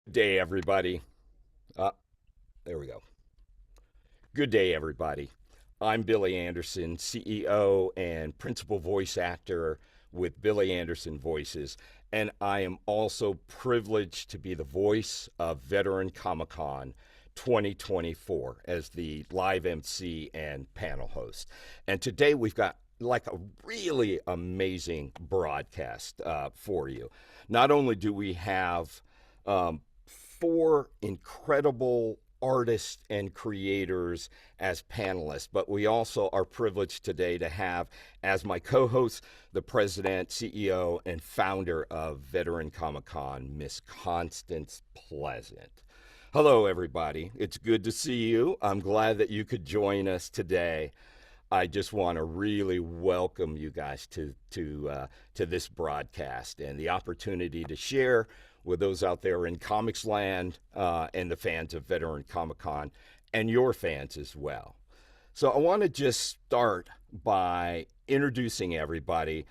Day, everybody. Uh, there we go. Good day, everybody. I'm Billy Anderson, CEO and principal voice actor with Billy Anderson Voices, and I am also privileged to be the voice of Veteran Comic Con 2024 as the live MC and panel host. And today we've got like a really amazing broadcast for you. Not only do we have um, four incredible artists and creators as panelists, but we also are privileged today to have as my co host the president, CEO, and founder of Veteran Comic Con, Miss Constance Pleasant. Hello, everybody. It's good to see you. I'm glad that you could join us today. I just want to really welcome you guys to this broadcast and the opportunity to share with those out there in comics land and the fans of Veteran Comic Con and your fans as well. So I want to just start by introducing everybody,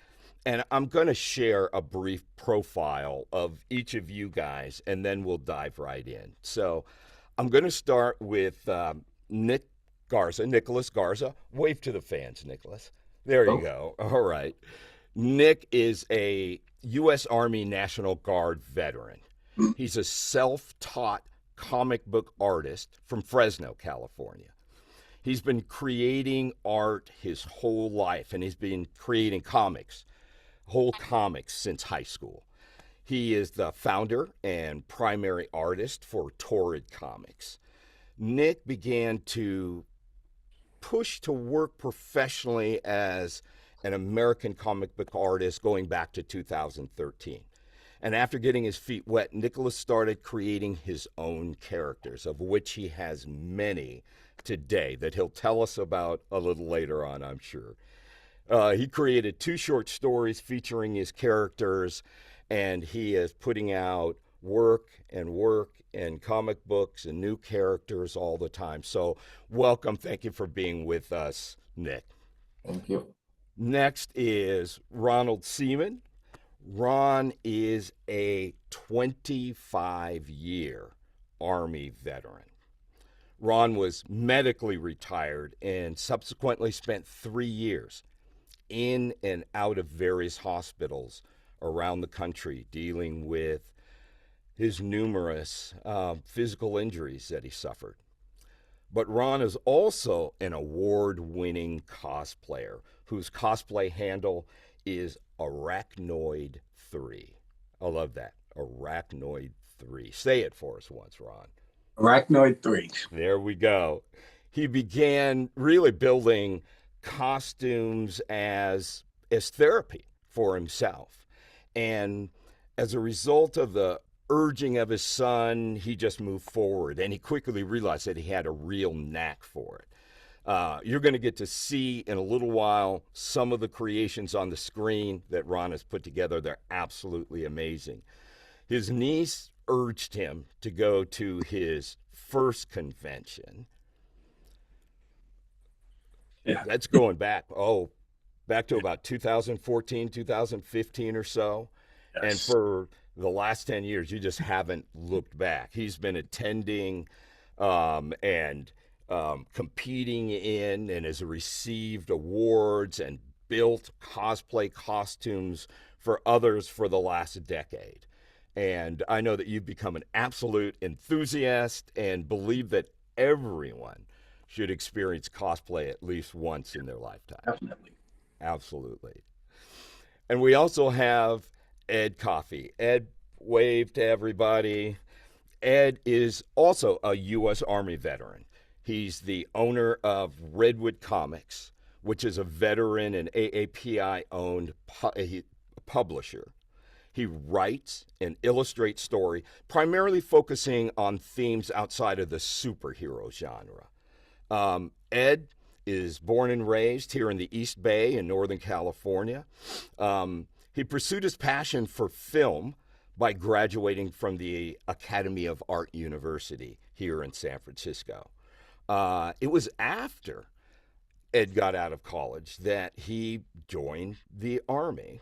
and I'm going to share a brief profile of each of you guys, and then we'll dive right in. So I'm going to start with Nicholas Garza. Wave to the fans, Nicholas. There you Oh, go. All right. Nick is a U.S. Army National Guard veteran. He's a self taught comic book artist from Fresno, California. He's been creating art his whole life, and he's been creating whole comics since high school. He is the founder and primary artist for Torrid Comics. Nick began to push to work professionally as an American comic book artist going back to 2013. And after getting his feet wet, Nicholas started creating his own characters, of which he has many today that he'll tell us about a little later on, I'm sure. He created two short stories featuring his characters, and he is putting out work and comic books and new characters all the time. So, welcome. Thank you for being with us, Nick. thank you. Next is Ronald Seaman. Ron is a 25-year Army veteran. Ron was medically retired and subsequently spent 3 years in and out of various hospitals around the country dealing with his numerous physical injuries that he suffered. But Ron is also an award winning cosplayer whose cosplay handle is Arachnoid 3. I love that. Arachnoid 3. Say it for us once, Ron. Arachnoid 3. There we go. He began really building costumes as therapy for himself. And as a result of the urging of his son, he just moved forward and he quickly realized that he had a real knack for it. You're going to get to see in a little while some of the creations on the screen that Ron has put together. They're absolutely amazing. His niece urged him to go to his first convention. Yeah. That's going back to about 2014, 2015 or so. And Yes. for the last 10 years, you just haven't looked back. He's been attending and competing in and has received awards and built cosplay costumes for others for the last decade. And I know that you've become an absolute enthusiast and believe that everyone should experience cosplay at least once in their lifetime. Definitely. Absolutely. And we also have Ed Coffey. Ed, wave to everybody. Ed is also a U.S. Army veteran. He's the owner of Redwood Comics, which is a veteran and AAPI owned publisher. He writes and illustrates story, primarily focusing on themes outside of the superhero genre. Ed is born and raised here in the East Bay in Northern California. He pursued his passion for film by graduating from the Academy of Art University here in San Francisco. It was after Ed got out of college that he joined the Army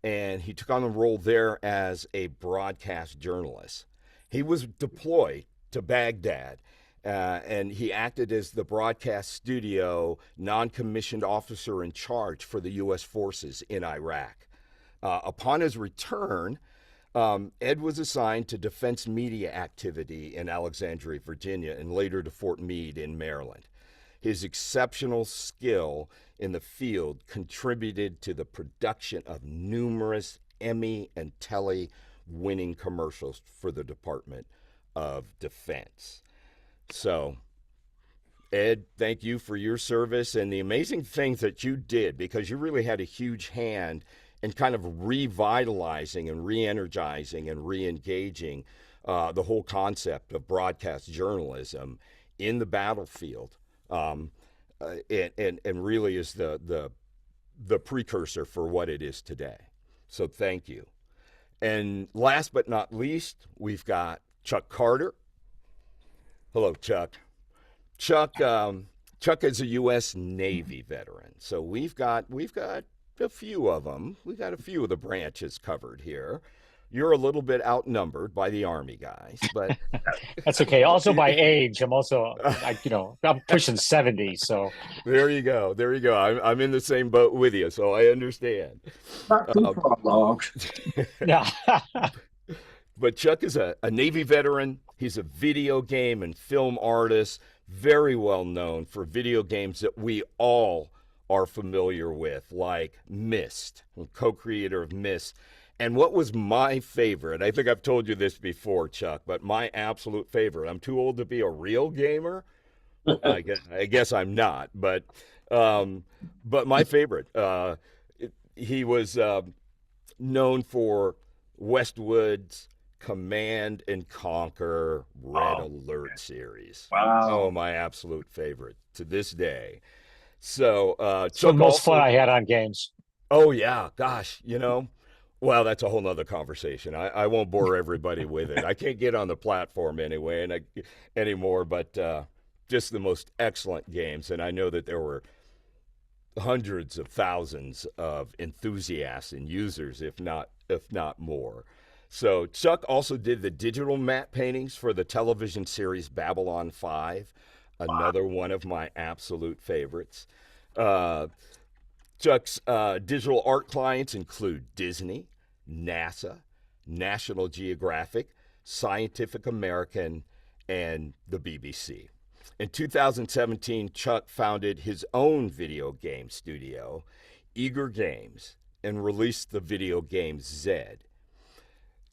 and he took on the role there as a broadcast journalist. He was deployed to Baghdad, and he acted as the broadcast studio non commissioned officer in charge for the U.S. forces in Iraq. Upon his return, Ed was assigned to defense media activity in Alexandria, Virginia, and later to Fort Meade in Maryland. His exceptional skill in the field contributed to the production of numerous Emmy and Telly winning commercials for the Department of Defense. So, Ed, thank you for your service and the amazing things that you did, because you really had a huge hand in kind of revitalizing and re energizing and re engaging the whole concept of broadcast journalism in the battlefield. Um, and really is the precursor for what it is today. So thank you. And last but not least, we've got Chuck Carter. Hello, Chuck. Chuck is a U.S. Navy veteran, so we've got a few of them. We've got a few of the branches covered here. You're a little bit outnumbered by the Army guys, but That's okay. Also by age, I'm also I'm pushing 70, so there you go. There you go. I'm in the same boat with you, so I understand. Not too far along. yeah. But Chuck is a Navy veteran. He's a video game and film artist, very well known for video games that we all are familiar with, like Myst, co-creator of Myst. And what was my favorite, I think I've told you this before, Chuck, but my absolute favorite, I'm too old to be a real gamer. I guess I'm not, but my favorite, he was known for Westwood's Command and Conquer Red Oh, Alert series. Oh, wow. my absolute favorite to this day. So It's the Chuck most fun also, I had on games. oh yeah, gosh, well, that's a whole nother conversation. I won't bore everybody with it. I can't get on the platform anyway, anymore. But just the most excellent games, and I know that there were hundreds of thousands of enthusiasts and users, if not more. So Chuck also did the digital matte paintings for the television series Babylon 5, another one of my absolute favorites. Uh, Chuck's digital art clients include Disney, NASA, National Geographic, Scientific American, and the BBC. In 2017, Chuck founded his own video game studio, Eager Games, and released the video game Zed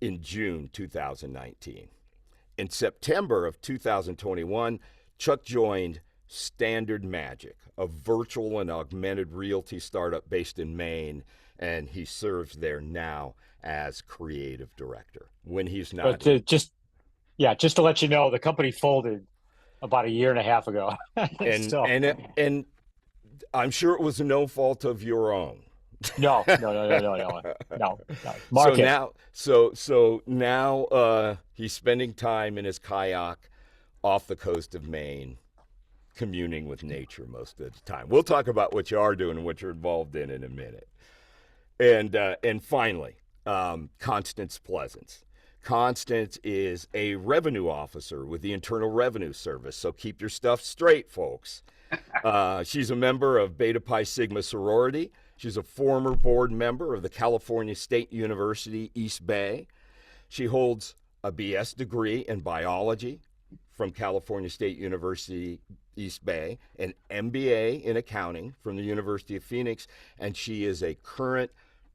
in June 2019. In September of 2021, Chuck joined Standard Magic, a virtual and augmented reality startup based in Maine, and he serves there now as creative director when he's not But in. just to let you know, the company folded about a year and a half ago. And So and I'm sure it was no fault of your own. no, no, no, no, no, no, no, no. So Market. now he's spending time in his kayak off the coast of Maine, communing with nature most of the time. We'll talk about what you are doing and what you're involved in a minute. And finally, Constance Pleasance. Constance is a revenue officer with the Internal Revenue Service, so keep your stuff straight, folks. She's a member of Beta Pi Sigma sorority. She's a former board member of the California State University, East Bay. She holds a BS degree in biology from California State University, East Bay, an MBA in accounting from the University of Phoenix, and she is a current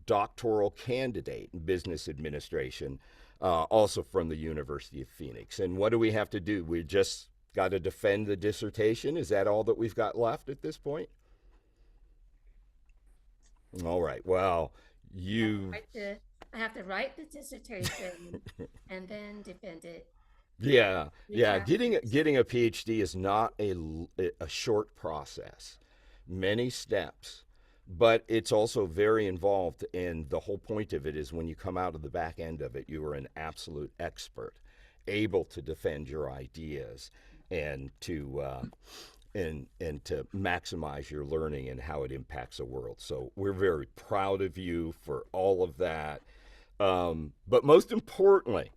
doctoral candidate in business administration, also from the University of Phoenix. And what do we have to do? We just got to defend the dissertation. Is that all that we've got left at this point? All right. Well, I have to you, write the, I have to write the dissertation and then defend it yeah, three yeah. Getting times. getting a PhD is not a short process. Many steps, but it's also very involved. And the whole point of it is when you come out of the back end of it, you are an absolute expert, able to defend your ideas and to maximize your learning and how it impacts the world. So we're very proud of you for all of that. But most importantly,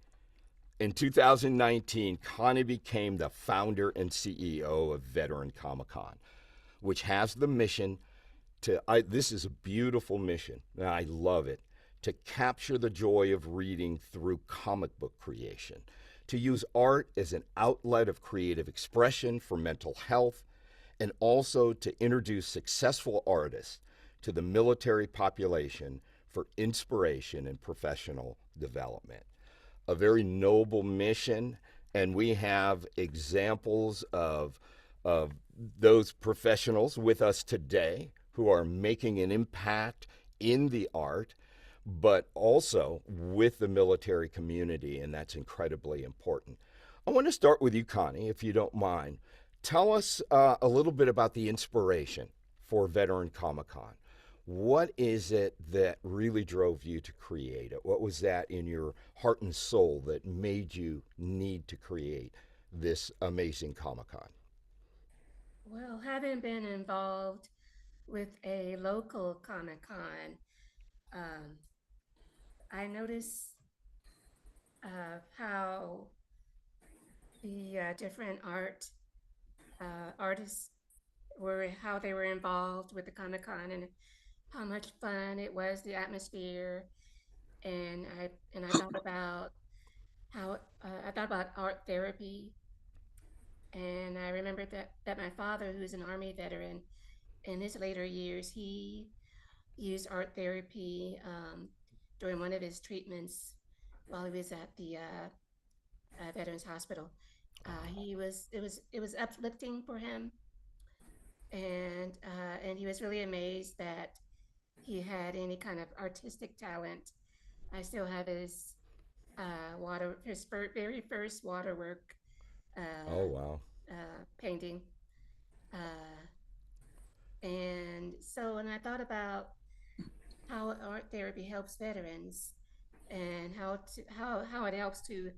In 2019, Connie became the founder and CEO of Veteran Comic Con, which has the mission this is a beautiful mission, and I love it, to capture the joy of reading through comic book creation, to use art as an outlet of creative expression for mental health, and also to introduce successful artists to the military population for inspiration and professional development. A very noble mission, and we have examples of those professionals with us today who are making an impact in the art, but also with the military community, and that's incredibly important. I want to start with you, Connie, if you don't mind. Tell us a little bit about the inspiration for Veteran Comic Con. What is it that really drove you to create it? What was that in your heart and soul that made you need to create this amazing Comic Con? Well, having been involved with a local Comic Con, um, I noticed how the different artists were, how they were involved with the Comic Con, and how much fun it was, the atmosphere. And I thought about how I thought about art therapy, and I remembered that my father, who's an Army veteran, in his later years, he used art therapy during one of his treatments while he was at the Veterans Hospital. It was uplifting for him, and he was really amazed that he had any kind of artistic talent. I still have his very first waterwork Oh, uh, wow. painting. Uh, and so when I thought about how art therapy helps veterans, and how it helps to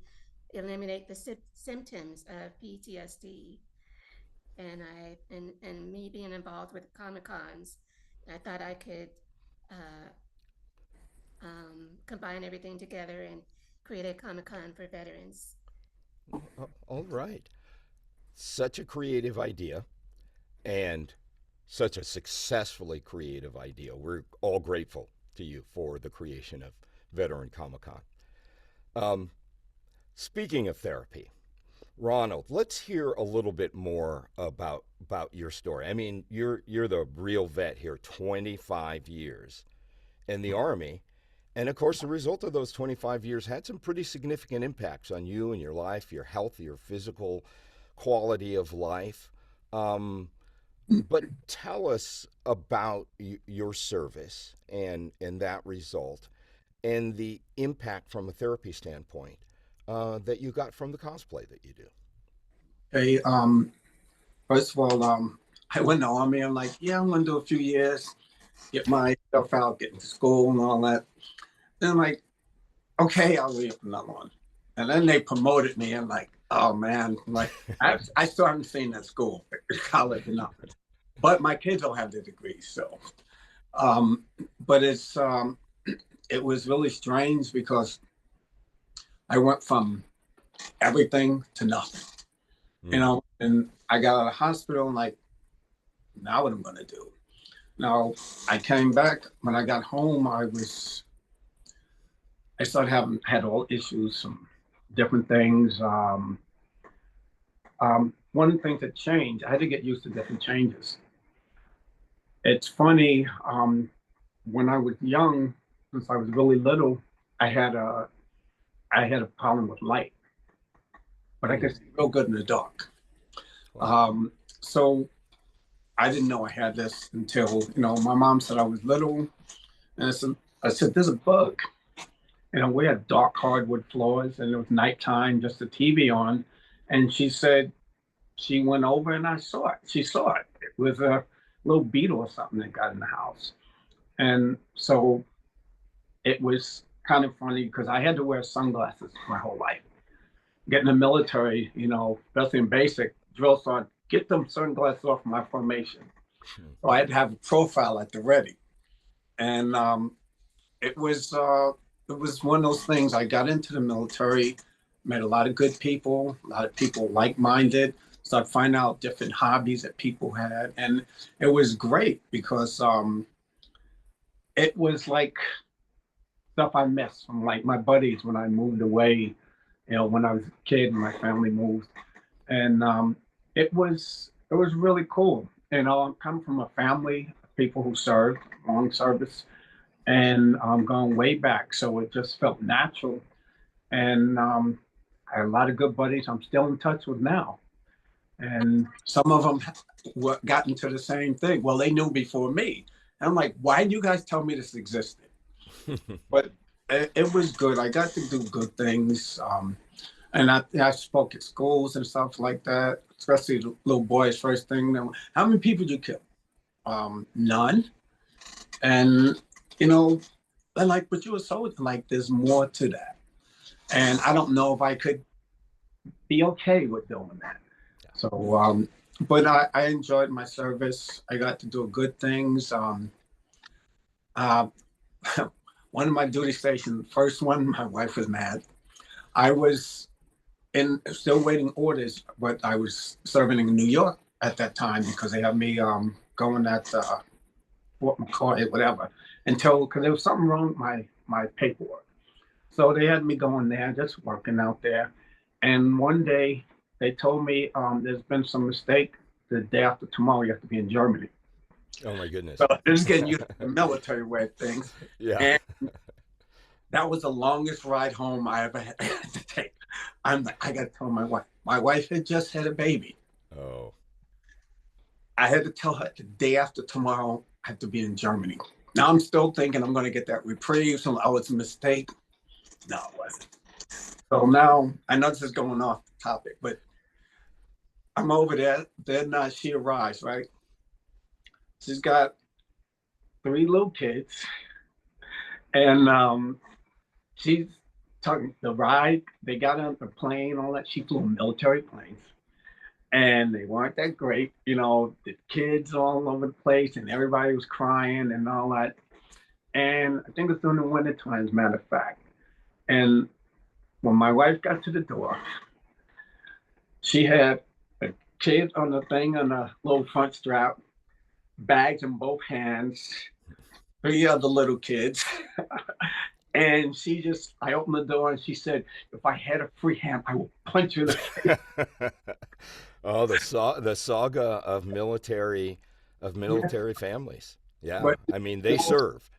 eliminate the symptoms of PTSD, and me being involved with Comic Cons, I thought I could uh, combine everything together and create a Comic Con for veterans. All right. Such a creative idea and such a successfully creative idea. We're all grateful to you for the creation of Veteran Comic Con. Um, Speaking of therapy, Ronald, let's hear a little bit more about your story. I mean, you're the real vet here, 25 years in the Army. And of course, the result of those 25 years had some pretty significant impacts on you and your life, your health, your physical quality of life. Um, but tell us about your service and that result and the impact from a therapy standpoint that you got from the cosplay that you do. Hey, first of all, I went in the army. I'm like, yeah, I'm gonna do a few years, get my stuff out, get into school and all that. Then I'm like, okay, I'll leave another one. And then they promoted me. I'm like, oh man, I'm like I still haven't seen that school, college, or nothing. But my kids all have their degrees, so. Um, but it was really strange because I went from everything to nothing, Mm-hmm. and I got out of the hospital and like, now what I'm gonna do? Now I came back. When I got home, I started having had all issues, some different things. One of the things that changed, I had to get used to different changes. It's funny, when I was young, since I was really little, I had a I had a problem with light, but I could see real good in the dark. Wow. So I didn't know I had this until my mom said I was little, and I said there's a bug. We had dark hardwood floors, and it was nighttime, just the TV on, and she said she went over and I saw it. She saw it. It was a little beetle or something that got in the house, and so it was kind of funny because I had to wear sunglasses my whole life. Getting in the military, especially in basic drill sergeant, get them sunglasses off my formation. So I had to have a profile at the ready, and it was one of those things. I got into the military. met a lot of good people, a lot of people like-minded. Started finding out different hobbies that people had, and it was great because it was like stuff I missed from like my buddies when I moved away. When I was a kid and my family moved, and it was really cool. I'm coming from a family of people who served long service, and I'm going way back, so it just felt natural. And I had a lot of good buddies I'm still in touch with now, and some of them got into the same thing. Well, they knew before me. And I'm like, why did you guys tell me this existed? But it was good. I got to do good things. And I spoke at schools and stuff like that, especially the little boys. First thing, how many people did you kill? None. And, you know, and like, but you were so like, there's more to that. And I don't know if I could be okay with doing that. So, but I enjoyed my service. I got to do good things. Uh, one of my duty stations, first one, my wife was mad. I was still waiting orders, but I was serving in New York at that time because they had me going at Fort McCoy, whatever, until because there was something wrong with my paperwork. So they had me going there, just working out there. And one day they told me there's been some mistake. The day after tomorrow, you have to be in Germany. Oh my goodness. So just getting used to the military way of things. Yeah. And that was the longest ride home I ever had to take. I got to tell my wife. My wife had just had a baby. Oh. I had to tell her the day after tomorrow, I have to be in Germany. Now I'm still thinking I'm going to get that reprieve. So, oh, it's a mistake. No, it wasn't. So now I know this is going off the topic, but I'm over there. Then she arrives, right? She's got 3 little kids, and she's talking the ride. They got on the plane, all that. She flew military planes, and they weren't that great. The kids all over the place, and everybody was crying and all that. And I think it's during the winter time, as a matter of fact. And when my wife got to the door, she had a kid on the thing on a little front strap, bags in both hands, 3 other little kids. And I opened the door and she said, if I had a free hand, I would punch you in the face. Oh, the saga of military families. Yeah. But I mean, they serve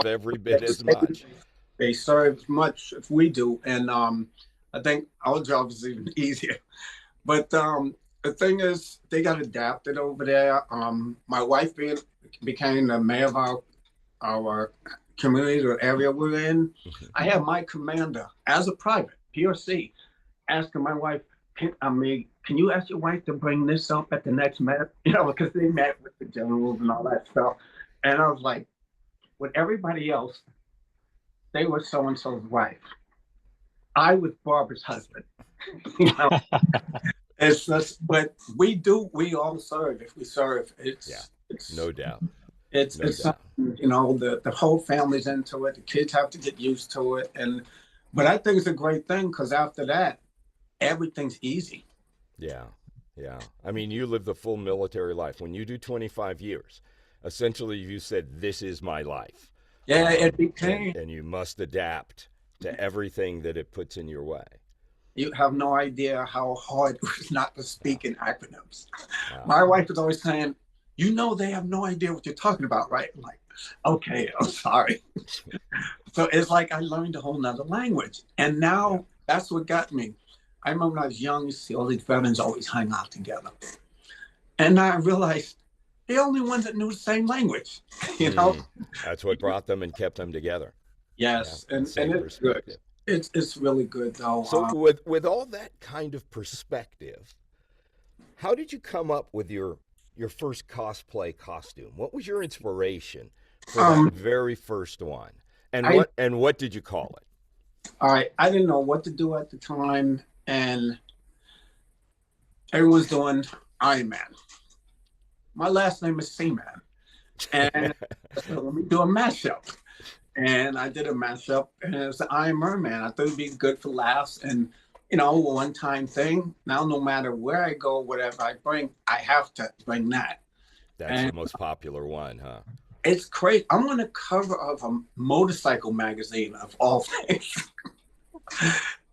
every bit as much. They serve as much as we do. And I think our job is even easier. But the thing is, they got adapted over there. My wife became the mayor of our community or area we're in. I have my commander as a private PRC asking my wife, can you ask your wife to bring this up at the next met? Because they met with the generals and all that stuff. And I was like, with everybody else, they were so and so's wife. I was Barbara's husband. It's just, but we all serve. If we serve, it's no doubt. It's something, the whole family's into it. The kids have to get used to it, but I think it's a great thing because after that, everything's easy. Yeah. I mean, you live the full military life. When you do 25 years, essentially, you said, "This is my life." Yeah, it became, and you must adapt to everything that it puts in your way. You have no idea how hard it was not to speak in acronyms. My wife was always saying, they have no idea what you're talking about, right? I'm like, okay, I'm sorry. So it's like I learned a whole nother language. And now that's what got me. I remember when I was young, you see all these veterans always hang out together. And I realized the only ones that knew the same language, That's what brought them and kept them together. Yes, and it's good. It's really good though. So with all that kind of perspective, how did you come up with your first cosplay costume? What was your inspiration for that very first one? And what did you call it? All right, I didn't know what to do at the time, and everyone's doing Iron Man. My last name is Seaman, and so let me do a mashup. and I did a mashup, and it was the Iron Merman. I thought it'd be good for laughs and, you know, a one-time thing. Now, no matter where I go, whatever I bring, I have to bring that. That's And the most popular one, huh? it's crazy. I'm on the cover of a motorcycle magazine of all things,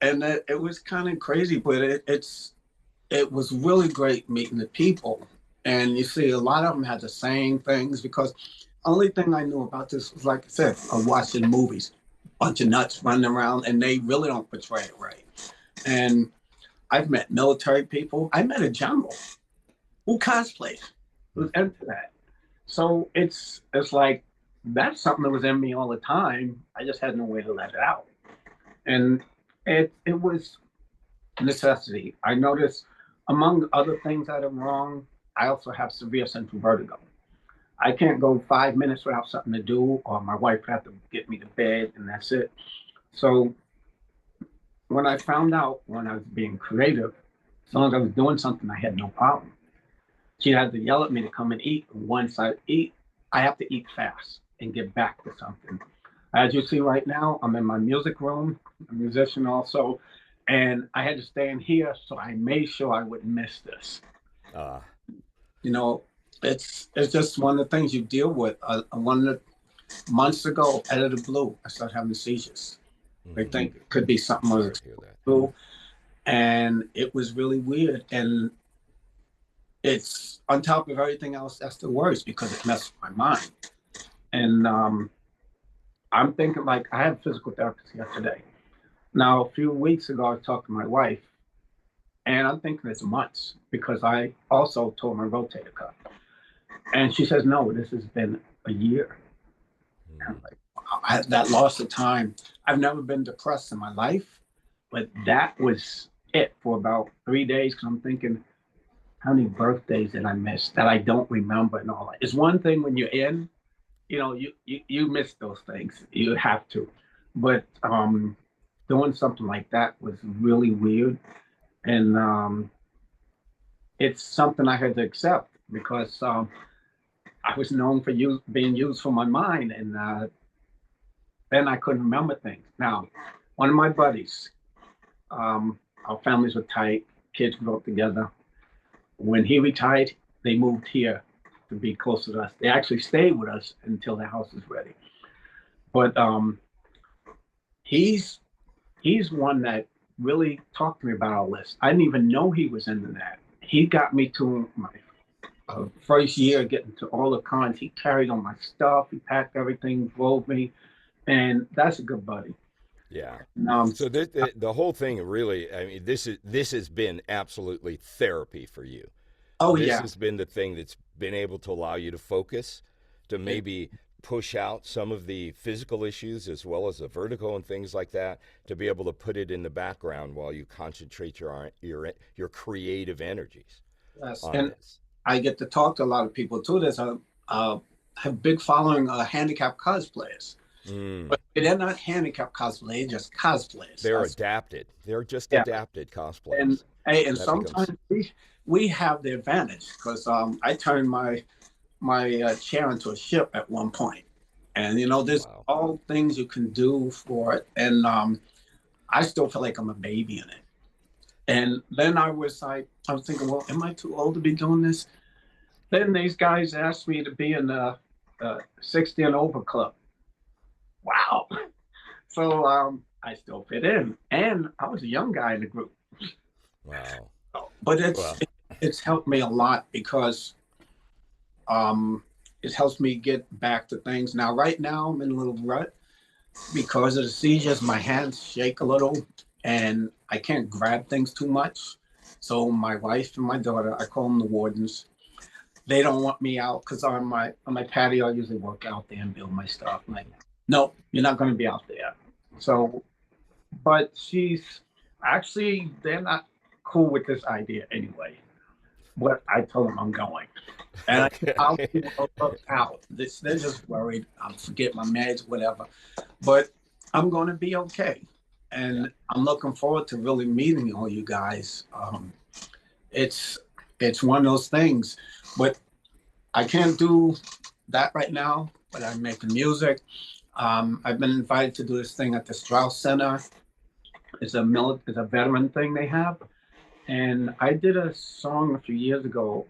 and it was kind of crazy, but it was really great meeting the people. And you see, a lot of them had the same things because only thing I knew about this was, like I said, I watching movies, bunch of nuts running around, and they really don't portray it right. And I've met military people. I met a general who cosplays, who's into that. So it's like that's something that was in me all the time. I just had no way to let it out, and it was necessity. I noticed, among other things that are wrong, I also have severe central vertigo. I can't go 5 minutes without something to do, or my wife had to get me to bed, and that's it. So when I found out when I was being creative, as long as I was doing something, I had no problem. She had to yell at me to come and eat. Once I eat, I have to eat fast and get back to something. As you see right now, I'm in my music room, a musician also, and I had to stay in here so I made sure I wouldn't miss this. Uh, You know, it's just one of the things you deal with. One of the months ago, out of the blue, I started having seizures. They think it could be something I was Sorry to hear that. exposed to, and it was really weird. And it's on top of everything else, that's the worst because it messed with my mind. And I'm thinking, like, I had a physical therapist yesterday. Now, a few weeks ago, I talked to my wife, and I'm thinking it's months because I also tore my rotator cuff. And she says, no, this has been a year. And I'm like, that loss of time. I've never been depressed in my life, but that was it for about 3 days because I'm thinking, how many birthdays did I miss that I don't remember and all that? It's one thing when you're in, you know, you miss those things. You have to. But doing something like that was really weird. And it's something I had to accept because I was known for being used for my mind. And then I couldn't remember things. Now, one of my buddies, our families were tight, kids grew up together. When he retired, they moved here to be closer to us. They actually stayed with us until the house is ready. But he's one that really talked to me about all this. I didn't even know he was into that. He got me to my first year getting to all the cons. He carried all my stuff. He packed everything, drove me, and that's a good buddy. Yeah. And, So the whole thing really, I mean, this has been absolutely therapy for you. oh This yeah, has been the thing that's been able to allow you to focus, to it, maybe push out some of the physical issues as well as the vertigo and things like that, to be able to put it in the background while you concentrate your creative energies yes. on And this. I get to talk to a lot of people too. There's a have big following handicapped cosplayers, Mm. but they're not handicapped cosplayers, just cosplayers. They're That's adapted. They're just yeah. adapted And cosplayers. hey, and That becomes sometimes we have the advantage because I turned my chair into a ship at one point, and you know there's wow. all things you can do for it, and I still feel like I'm a baby in it. And then I was thinking, well, am I too old to be doing this? Then these guys asked me to be in the 60 and over club. Wow. So I still fit in, and I was a young guy in the group. Wow. But Well, it's helped me a lot because um, it helps me get back to things. Now, right now, I'm in a little rut because of the seizures. My hands shake a little, and I can't grab things too much. So my wife and my daughter, I call them the wardens. They don't want me out because on my patio, I usually work out there and build my stuff. I'm like, no, you're not going to be out there. So, but she's actually they're not cool with this idea anyway. But I told them I'm going, and I'll okay. see what works out. They're just worried I'm forget my meds, whatever. But I'm going to be okay, Yeah. and I'm looking forward to really meeting all you guys. It's it's one of those things, but I can't do that right now. But I'm making music. I've been invited to do this thing at the Strauss Center. It's a veteran thing they have, and I did a song a few years ago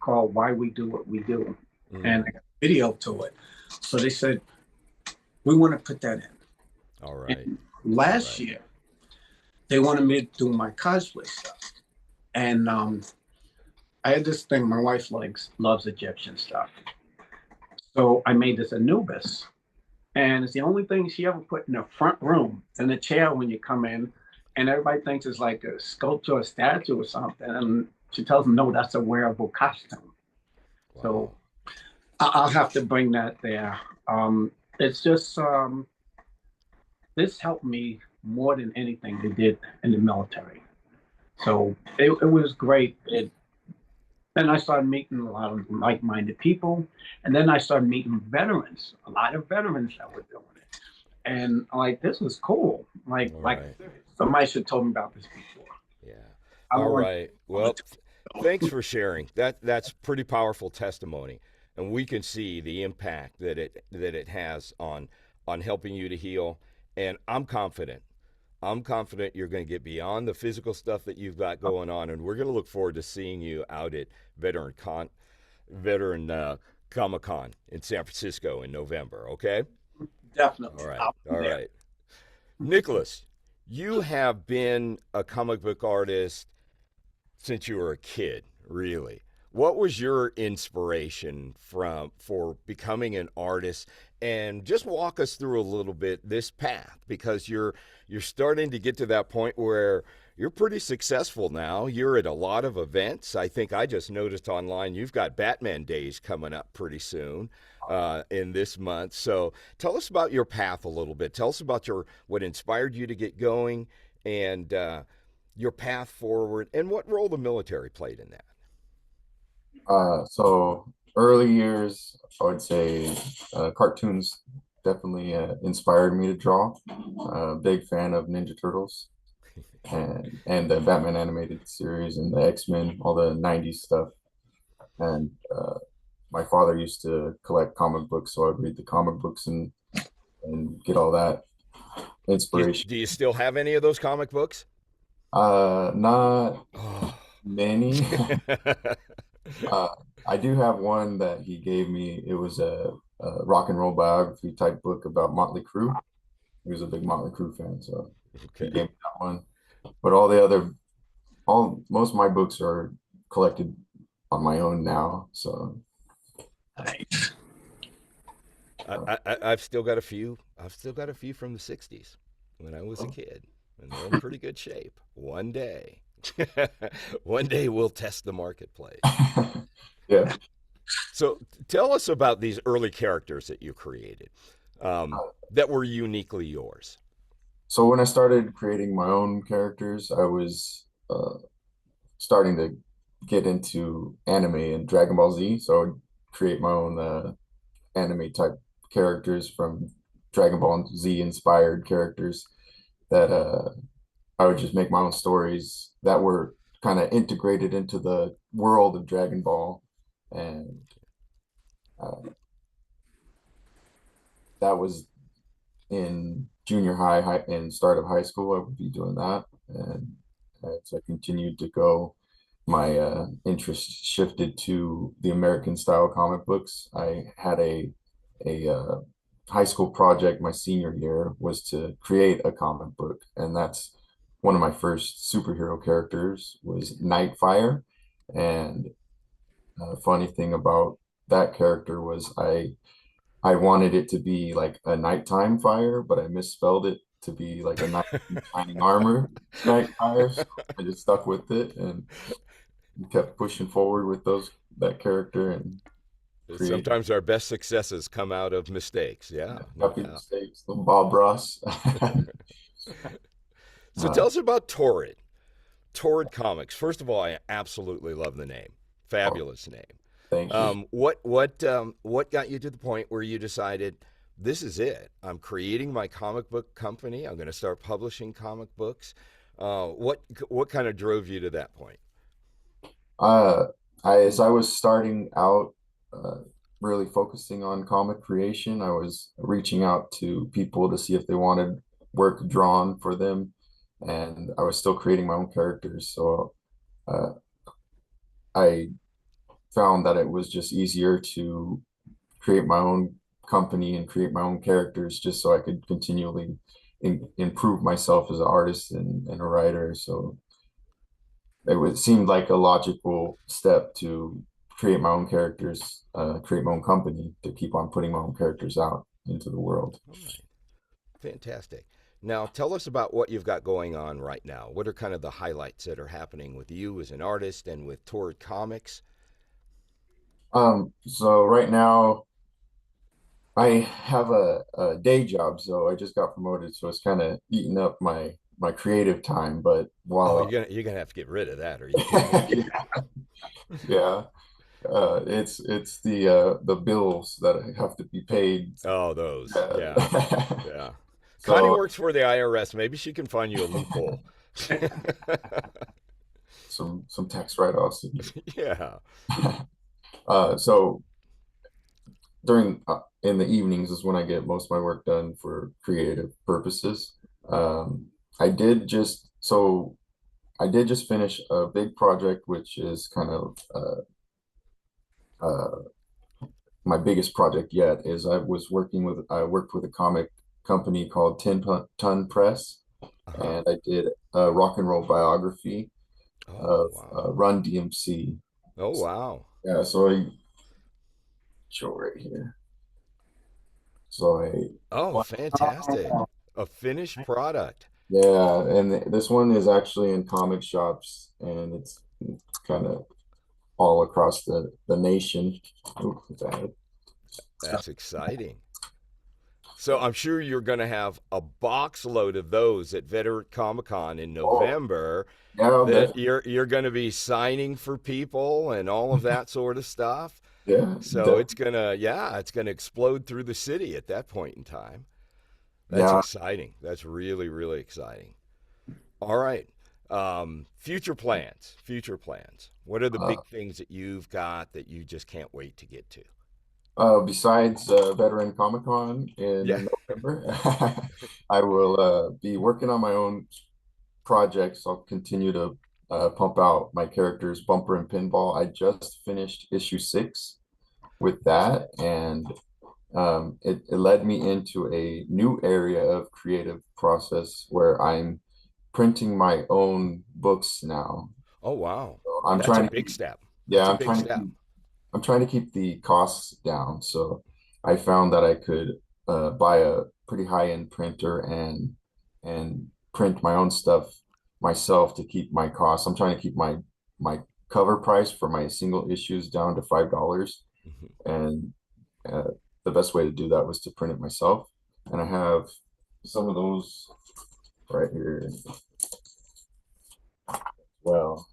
called "Why We Do What We Do," and I Mm, got a video to it. So they said we want to put that all in. right. And All last right. year they wanted me to do my cosplay stuff, and I had this thing. My wife loves Egyptian stuff, so I made this Anubis, and it's the only thing she ever put in the front room in the chair when you come in, and everybody thinks it's like a sculpture or statue or something. And she tells them, no, that's a wearable costume. So Wow. I'll have to bring that there. It's just this helped me more than anything they did in the military. So it was great. Then I started meeting a lot of like-minded people, and then I started meeting veterans, a lot of veterans that were doing it, and like this was cool. Like All like right. somebody should have told me about this before. Yeah. I All don't like right. all the Well, thanks for sharing. That's pretty powerful testimony, and we can see the impact that it has on helping you to heal. And I'm confident you're going to get beyond the physical stuff that you've got going on, and we're going to look forward to seeing you out at Veteran Con, Veteran Comic Con in San Francisco in November. Okay. All definitely. right. I'll be All there. right. Nicholas, you have been a comic book artist since you were a kid, really. What was your inspiration from for becoming an artist? And just walk us through a little bit this path because you're starting to get to that point where you're pretty successful now. You're at a lot of events. I think I just noticed online you've got Batman Days coming up pretty soon in this month. So tell us about your path a little bit. Tell us about your what inspired you to get going and your path forward and what role the military played in that. So early years, I would say cartoons definitely inspired me to draw. Big fan of Ninja Turtles and the Batman animated series and the X-Men, all the 90s stuff. And my father used to collect comic books, so I'd read the comic books and get all that inspiration. Do you still have any of those comic books? Not Oh. many. Uh, I do have one that he gave me. It was a rock and roll biography type book about Motley Crue. He was a big Motley Crue fan, so he Okay. gave me that one. But all the other, all most of my books are collected on my own now. So Nice. I've still got a few. I've still got a few from the '60s when I was a kid, and they're in pretty good shape. One day, one day we'll test the marketplace. yeah. So tell us about these early characters that you created that were uniquely yours. So when I started creating my own characters, I was starting to get into anime and Dragon Ball Z. So I would create my own anime type characters from Dragon Ball Z inspired characters that I would just make my own stories that were kind of integrated into the world of Dragon Ball. And uh, that was in junior high and start of high school. I would be doing that. And as I continued to go, my interest shifted to the American style comic books. I had a high school project my senior year was to create a comic book, and that's one of my first superhero characters was Nightfire. And funny thing about that character was I wanted it to be like a nighttime fire, but I misspelled it to be like a night shining armor night fire. So I just stuck with it and kept pushing forward with that character and created Sometimes our best successes come out of mistakes. Yeah, no copy doubt. mistakes. The Bob Ross. So tell us about Torrid. Torrid Comics. First of all, I absolutely love the name. Oh, Fabulous name. thank you. What got you to the point where you decided this is it? I'm creating my comic book company. I'm going to start publishing comic books. What kind of drove you to that point? Uh, as I was starting out, uh, really focusing on comic creation. I was reaching out to people to see if they wanted work drawn for them, and I was still creating my own characters. So uh, I found that it was just easier to create my own company and create my own characters just so I could continually improve myself as an artist and a writer. So it seemed like a logical step to create my own characters, create my own company to keep on putting my own characters out into the world. All right. Fantastic. Now, tell us about what you've got going on right now. What are kind of the highlights that are happening with you as an artist and with Torrid Comics? So right now I have a day job, so I just got promoted, so it's kind of eating up my creative time. But Oh, while you're gonna have to get rid of that. Are you kidding me? yeah, it's the bills that have to be paid. Oh, those. Yeah, Uh, yeah. Connie so works for the IRS. Maybe she can find you a loophole. some tax write-offs. Yeah. So during in the evenings is when I get most of my work done for creative purposes. Um, I did just so I did just finish a big project, which is kind of uh, my biggest project yet. Is I worked with a comic company called Ton Press, Uh-huh. and I did a rock and roll biography Oh, of wow. Run DMC. Oh, wow. Yeah, so I show right here. So I Oh, fantastic. A finished product. Yeah, and this one is actually in comic shops, and it's kind of all across the nation. Ooh, bad. That's exciting. So I'm sure you're going to have a box load of those at Veteran Comic Con in Oh, November yeah, that you're going to be signing for people and all of that sort of stuff. yeah, So it's gonna explode through the city at that point in time. That's yeah. exciting. That's really, really exciting. All right. Future plans. Future plans. What are the Uh, big things that you've got that you just can't wait to get to? Besides Veteran Comic Con Yeah. in November, I will be working on my own projects. I'll continue to pump out my characters, Bumper and Pinball. I just finished issue 6 with that, and it led me into a new area of creative process where I'm printing my own books now. Oh wow. So I'm That's a trying to big keep, step. yeah, That's a big step. I'm trying to keep the costs down. So I found that I could buy a pretty high-end printer and print my own stuff myself to keep my costs. I'm trying to keep my cover price for my single issues down to $5, Mhm. and the best way to do that was to print it myself. And I have some of those right here as well.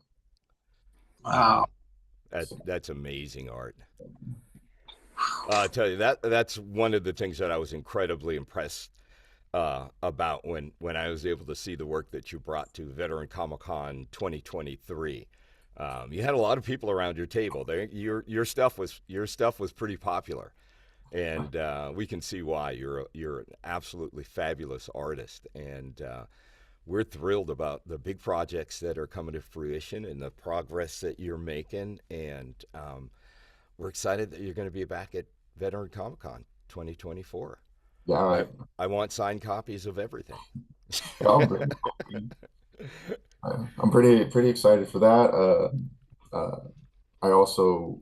Wow. That's amazing art. I tell you that's one of the things that I was incredibly impressed about when I was able to see the work that you brought to Veteran Comic Con 2023. You had a lot of people around your table. Your stuff was pretty popular, and we can see why. You're an absolutely fabulous artist, and we're thrilled about the big projects that are coming to fruition and the progress that you're making, and we're excited that you're going to be back at Veteran Comic Con 2024. Yeah, I I want signed copies of everything. I'll bring I'm pretty excited for that. I also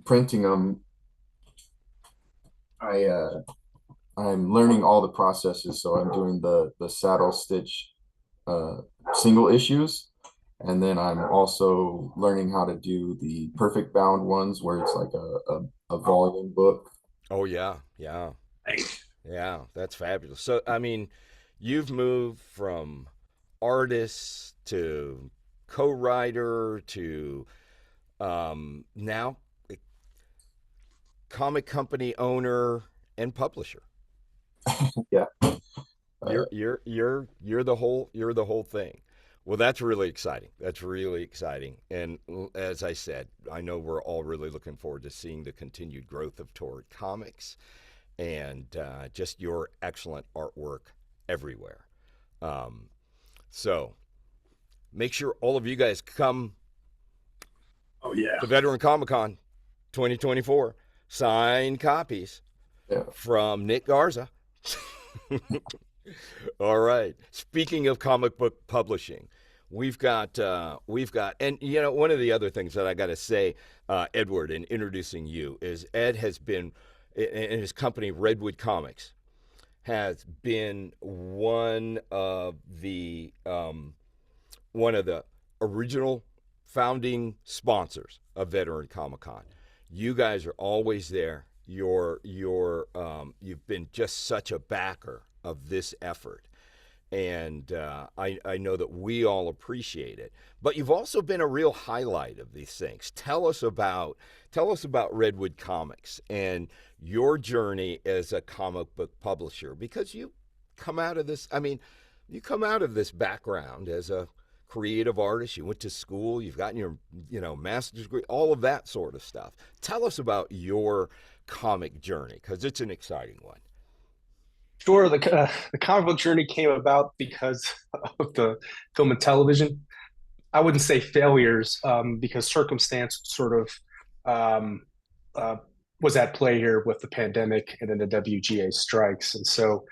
printing them. I I'm learning all the processes, so I'm doing the saddle stitch uh, single issues, and then I'm also learning how to do the perfect bound ones where it's like a volume book. Oh yeah, yeah, Nice. yeah. That's fabulous. So I mean, you've moved from artist to co-writer to now comic company owner and publisher. Yeah. You're the whole thing. Well, that's really exciting. That's really exciting. And as I said, I know we're all really looking forward to seeing the continued growth of Torrid Comics and just your excellent artwork everywhere. Um, so make sure all of you guys come Oh yeah. to Veteran Comic Con 2024. Signed copies Yeah. from Nick Garza. All right. Speaking of comic book publishing, we've got, and you know, one of the other things that I got to say, Edward, in introducing you, is Ed has been, in his company Redwood Comics, has been one of the original founding sponsors of Veteran Comic Con. You guys are always there. You've been just such a backer of this effort, and I know that we all appreciate it. But you've also been a real highlight of these things. Tell us about Redwood Comics and your journey as a comic book publisher, because you come out of this. I mean, you come out of this background as a creative artist. You went to school. You've gotten your master's degree. All of that sort of stuff. Tell us about your comic journey, because it's an exciting one. Sure, the comic book journey came about because of the film and television. I wouldn't say failures, because circumstance sort of um, uh, was at play here with the pandemic and then the WGA strikes. And so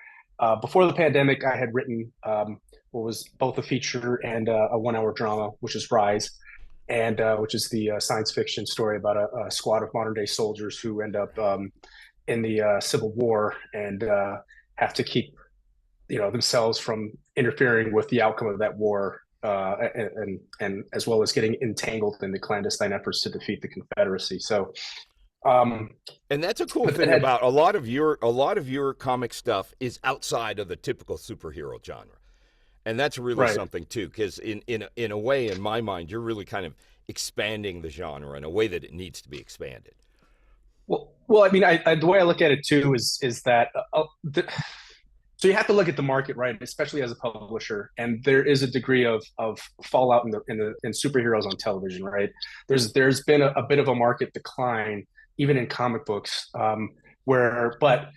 before the pandemic, I had written what was both a feature and a 1 hour drama, which is Rise, and which is the science fiction story about a squad of modern day soldiers who end up in the Civil War and have to keep themselves from interfering with the outcome of that war, and as well as getting entangled in the clandestine efforts to defeat the Confederacy. So, and that's a cool thing about a lot of your comic stuff is outside of the typical superhero genre, and that's really something too. Because in a way, in my mind, you're really kind of expanding the genre in a way that it needs to be expanded. Well, I mean, the way I look at it too is that so you have to look at the market, right? Especially as a publisher, and there is a degree of fallout in superheroes on television, right? There's been a bit of a market decline even in comic books, but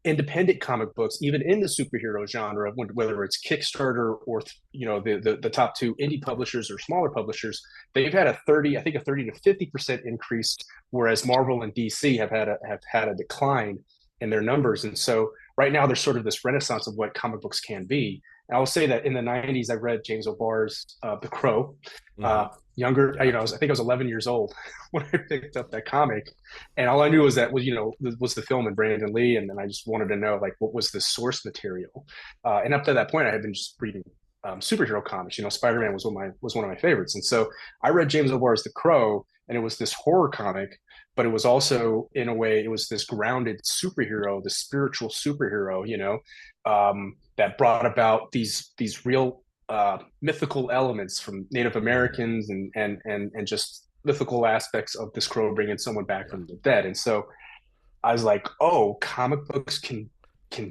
independent comic books, even in the superhero genre, whether it's Kickstarter or the top two indie publishers or smaller publishers, they've had a 30 to 50% increase, whereas Marvel and DC have had a decline in their numbers. And so right now there's sort of this renaissance of what comic books can be. And I will say that in the 90s, I read James O'Barr's The Crow. Younger, I think I was 11 years old when I picked up that comic, and all I knew was that was the film and Brandon Lee, and then I just wanted to know what was the source material. And up to that point, I had been just reading superhero comics. Spider-Man was one of my favorites, and so I read James O'Barr's The Crow, and it was this horror comic, but it was also, in a way, it was this grounded superhero, the spiritual superhero, that brought about these real mythical elements from Native Americans and just mythical aspects of this crow bringing someone back from the dead. And so I was like, oh, comic books can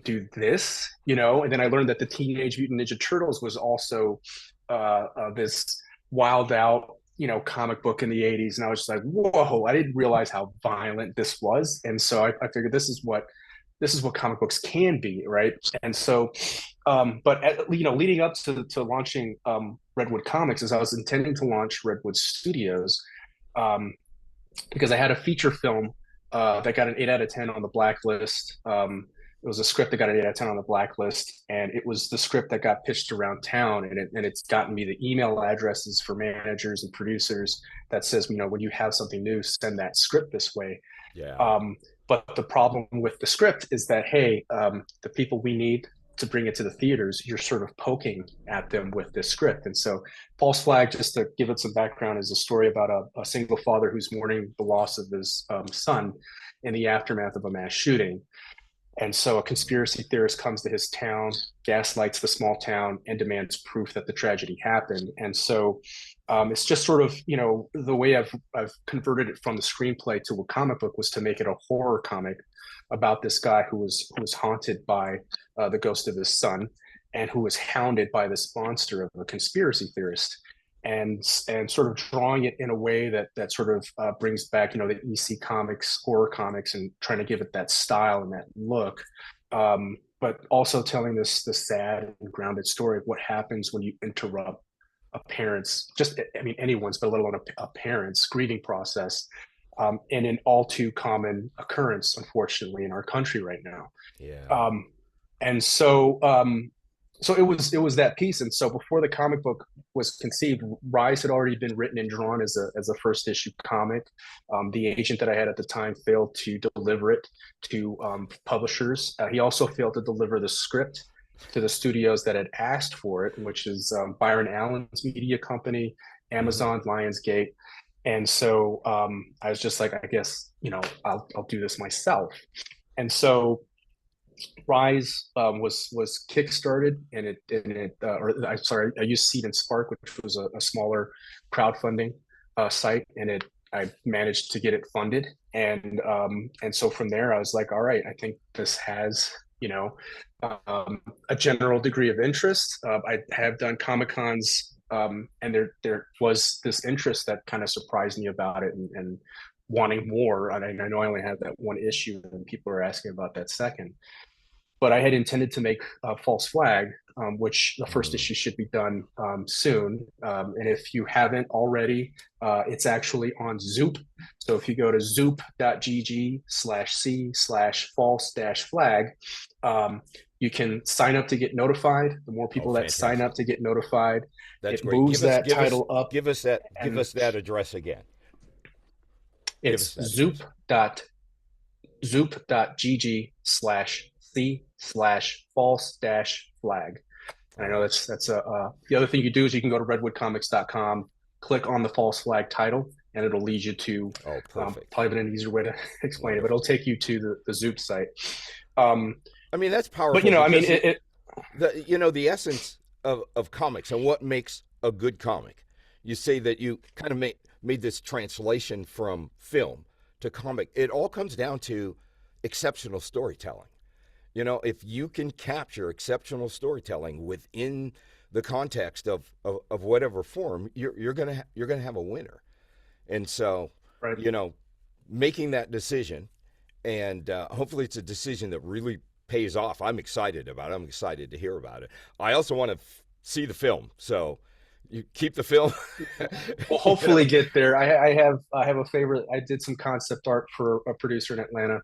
do this, And then I learned that the Teenage Mutant Ninja Turtles was also this wild out, comic book in the 80s. And I was just like, whoa, I didn't realize how violent this was. And so I figured this is what comic books can be, right? And so, leading up to launching Redwood Comics, is I was intending to launch Redwood Studios, because I had a feature film that got an 8 out of 10 on the blacklist. It was a script that got an 8 out of 10 on the blacklist, and it was the script that got pitched around town, and it's gotten me the email addresses for managers and producers that says, when you have something new, send that script this way. Yeah. But the problem with the script is that, hey, the people we need to bring it to the theaters, you're sort of poking at them with this script. And so False Flag, just to give it some background, is a story about a single father who's mourning the loss of his son in the aftermath of a mass shooting. And so a conspiracy theorist comes to his town, gaslights the small town, and demands proof that the tragedy happened. And so it's just sort of, the way I've converted it from the screenplay to a comic book was to make it a horror comic about this guy who was haunted by the ghost of his son. and who was hounded by this monster of a conspiracy theorist, and sort of drawing it in a way that sort of brings back the EC comics, horror comics, and trying to give it that style and that look, but also telling this sad and grounded story of what happens when you interrupt a parent's, just I mean anyone's, but let alone a parent's grieving process, and an all too common occurrence, unfortunately, in our country right now. Yeah. And so it was that piece. And so before the comic book was conceived, Rise had already been written and drawn as a first issue comic. The agent that I had at the time failed to deliver it to publishers. He also failed to deliver the script to the studios that had asked for it, which is Byron Allen's media company, Amazon, Lionsgate. And so I was just like, I guess, I'll do this myself. And so Rise was kickstarted, and I used Seed and Spark, which was a smaller crowdfunding site, and I managed to get it funded, and so from there I was like, all right, I think this has a general degree of interest. I have done Comic Cons, and there was this interest that kind of surprised me about it, and wanting more. And I know I only have that one issue, and people are asking about that second. But I had intended to make a False Flag, which the first issue should be done soon. And if you haven't already, it's actually on Zoop. So if you go to zoop.gg/c/false-flag, you can sign up to get notified. The more people that sign up to get notified, That's it great. moves that title up. Give us that address again. It's zoop.gg/c/false-flag. And I know that's the other thing you do is you can go to redwoodcomics.com, click on the False Flag title, and it'll lead you to probably an easier way to explain it, but it'll take you to the Zoop site. I mean, that's powerful. But I mean, the essence of comics and what makes a good comic. You say that you kind of made this translation from film to comic. It all comes down to exceptional storytelling. If you can capture exceptional storytelling within the context of whatever form, you're gonna have a winner. And so, right. Making that decision, and hopefully it's a decision that really pays off. I'm excited about it. I'm excited to hear about it. I also want to see the film, so you keep the film. We'll hopefully get there. I have a favorite. I did some concept art for a producer in Atlanta.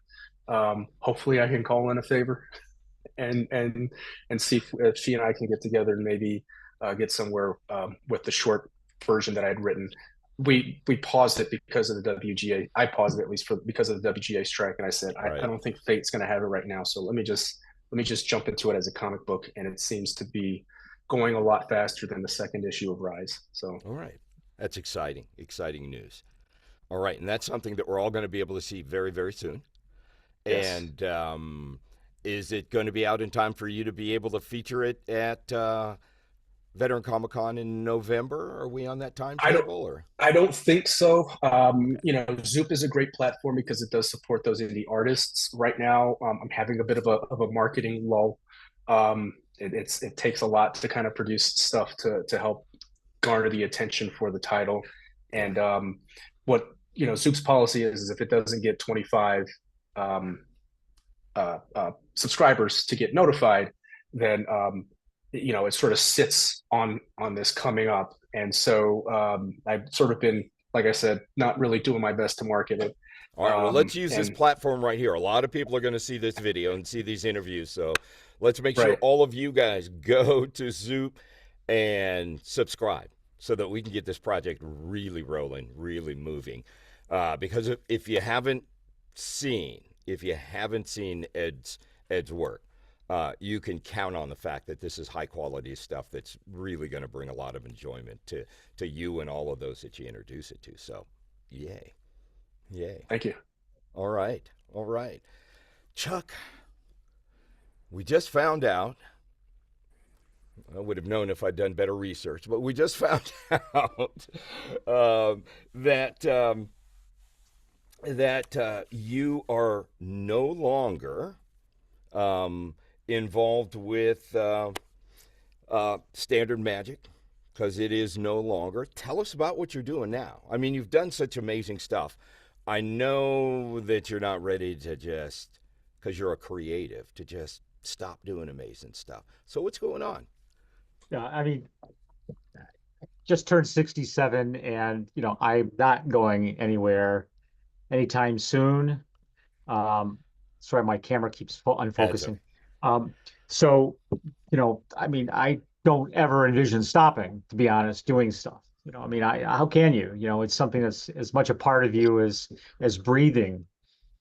Hopefully I can call in a favor and see if she and I can get together and maybe get somewhere with the short version that I had written. We paused it because of the WGA. I paused it at least because of the WGA strike, and I said I don't think Fate's going to have it right now. So let me just jump into it as a comic book, and it seems to be going a lot faster than the second issue of Rise. So all right, that's exciting news. All right, and that's something that we're all going to be able to see very, very soon. Yes. And is it going to be out in time for you to be able to feature it at Veteran Comic Con in November? Are we on that timetable? I don't think so. Zoop is a great platform because it does support those indie artists. Right now, I'm having a bit of a marketing lull. It takes a lot to kind of produce stuff to help garner the attention for the title. And what Zoop's policy is if it doesn't get 25 subscribers to get notified, then it sort of sits on this coming up. And so I've sort of been, like I said, not really doing my best to market it. All right, well, let's use this platform right here. A lot of people are going to see this video and see these interviews, so let's make sure all of you guys go to Zoop and subscribe so that we can get this project really rolling, really moving. Because if you haven't seen Ed's work, you can count on the fact that this is high quality stuff that's really going to bring a lot of enjoyment to you and all of those that you introduce it to. So, yay. Thank you. All right. Chuck, we just found out, I would have known if I'd done better research, but we just found out that you are no longer involved with Standard Magic, because it is no longer. Tell us about what you're doing now. I mean, you've done such amazing stuff. I know that you're not ready to just, because you're a creative, to just stop doing amazing stuff. So what's going on? Yeah, I mean, just turned 67 and, I'm not going anywhere anytime soon. Um, Sorry, my camera keeps That's a unfocusing. Um, so, I mean, I don't ever envision stopping, to be honest, doing stuff. I mean, how can you? It's something that's as much a part of you as breathing,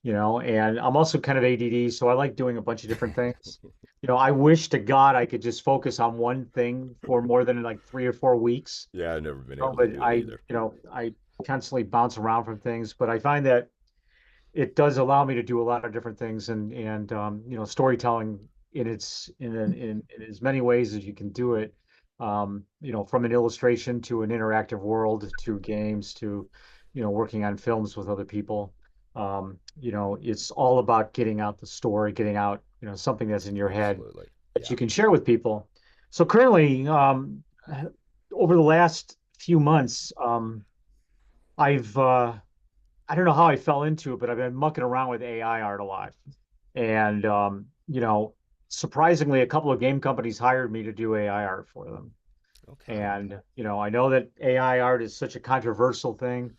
and I'm also kind of ADD, so I like doing a bunch of different things. I wish to God I could just focus on one thing for more than like 3 or 4 weeks. Yeah, I've never been Oh, able to but do it either. I constantly bounce around from things, but I find that it does allow me to do a lot of different things and storytelling in as many ways as you can do it. From an illustration to an interactive world to games to working on films with other people. It's all about getting out the story, getting out something that's in your head Absolutely. that Yeah. you can share with people. So currently, over the last few months, I've I don't know how I fell into it, but I've been mucking around with AI art a lot. And surprisingly, a couple of game companies hired me to do AI art for them. Okay. And I know that AI art is such a controversial thing,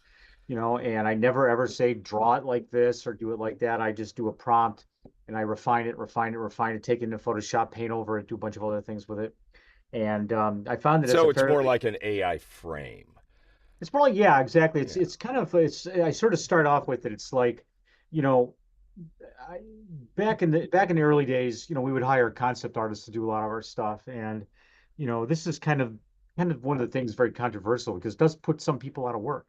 and I never ever say draw it like this or do it like that. I just do a prompt and I refine it, take it into Photoshop, paint over it, do a bunch of other things with it. And I found that it's a So it's more fairly like an AI frame. it's more like, yeah, exactly. Yeah. It's kind of I sort of start off with it. It's like, you know, I, back in the early days, we would hire concept artists to do a lot of our stuff, and this is kind of one of the things very controversial because it does put some people out of work.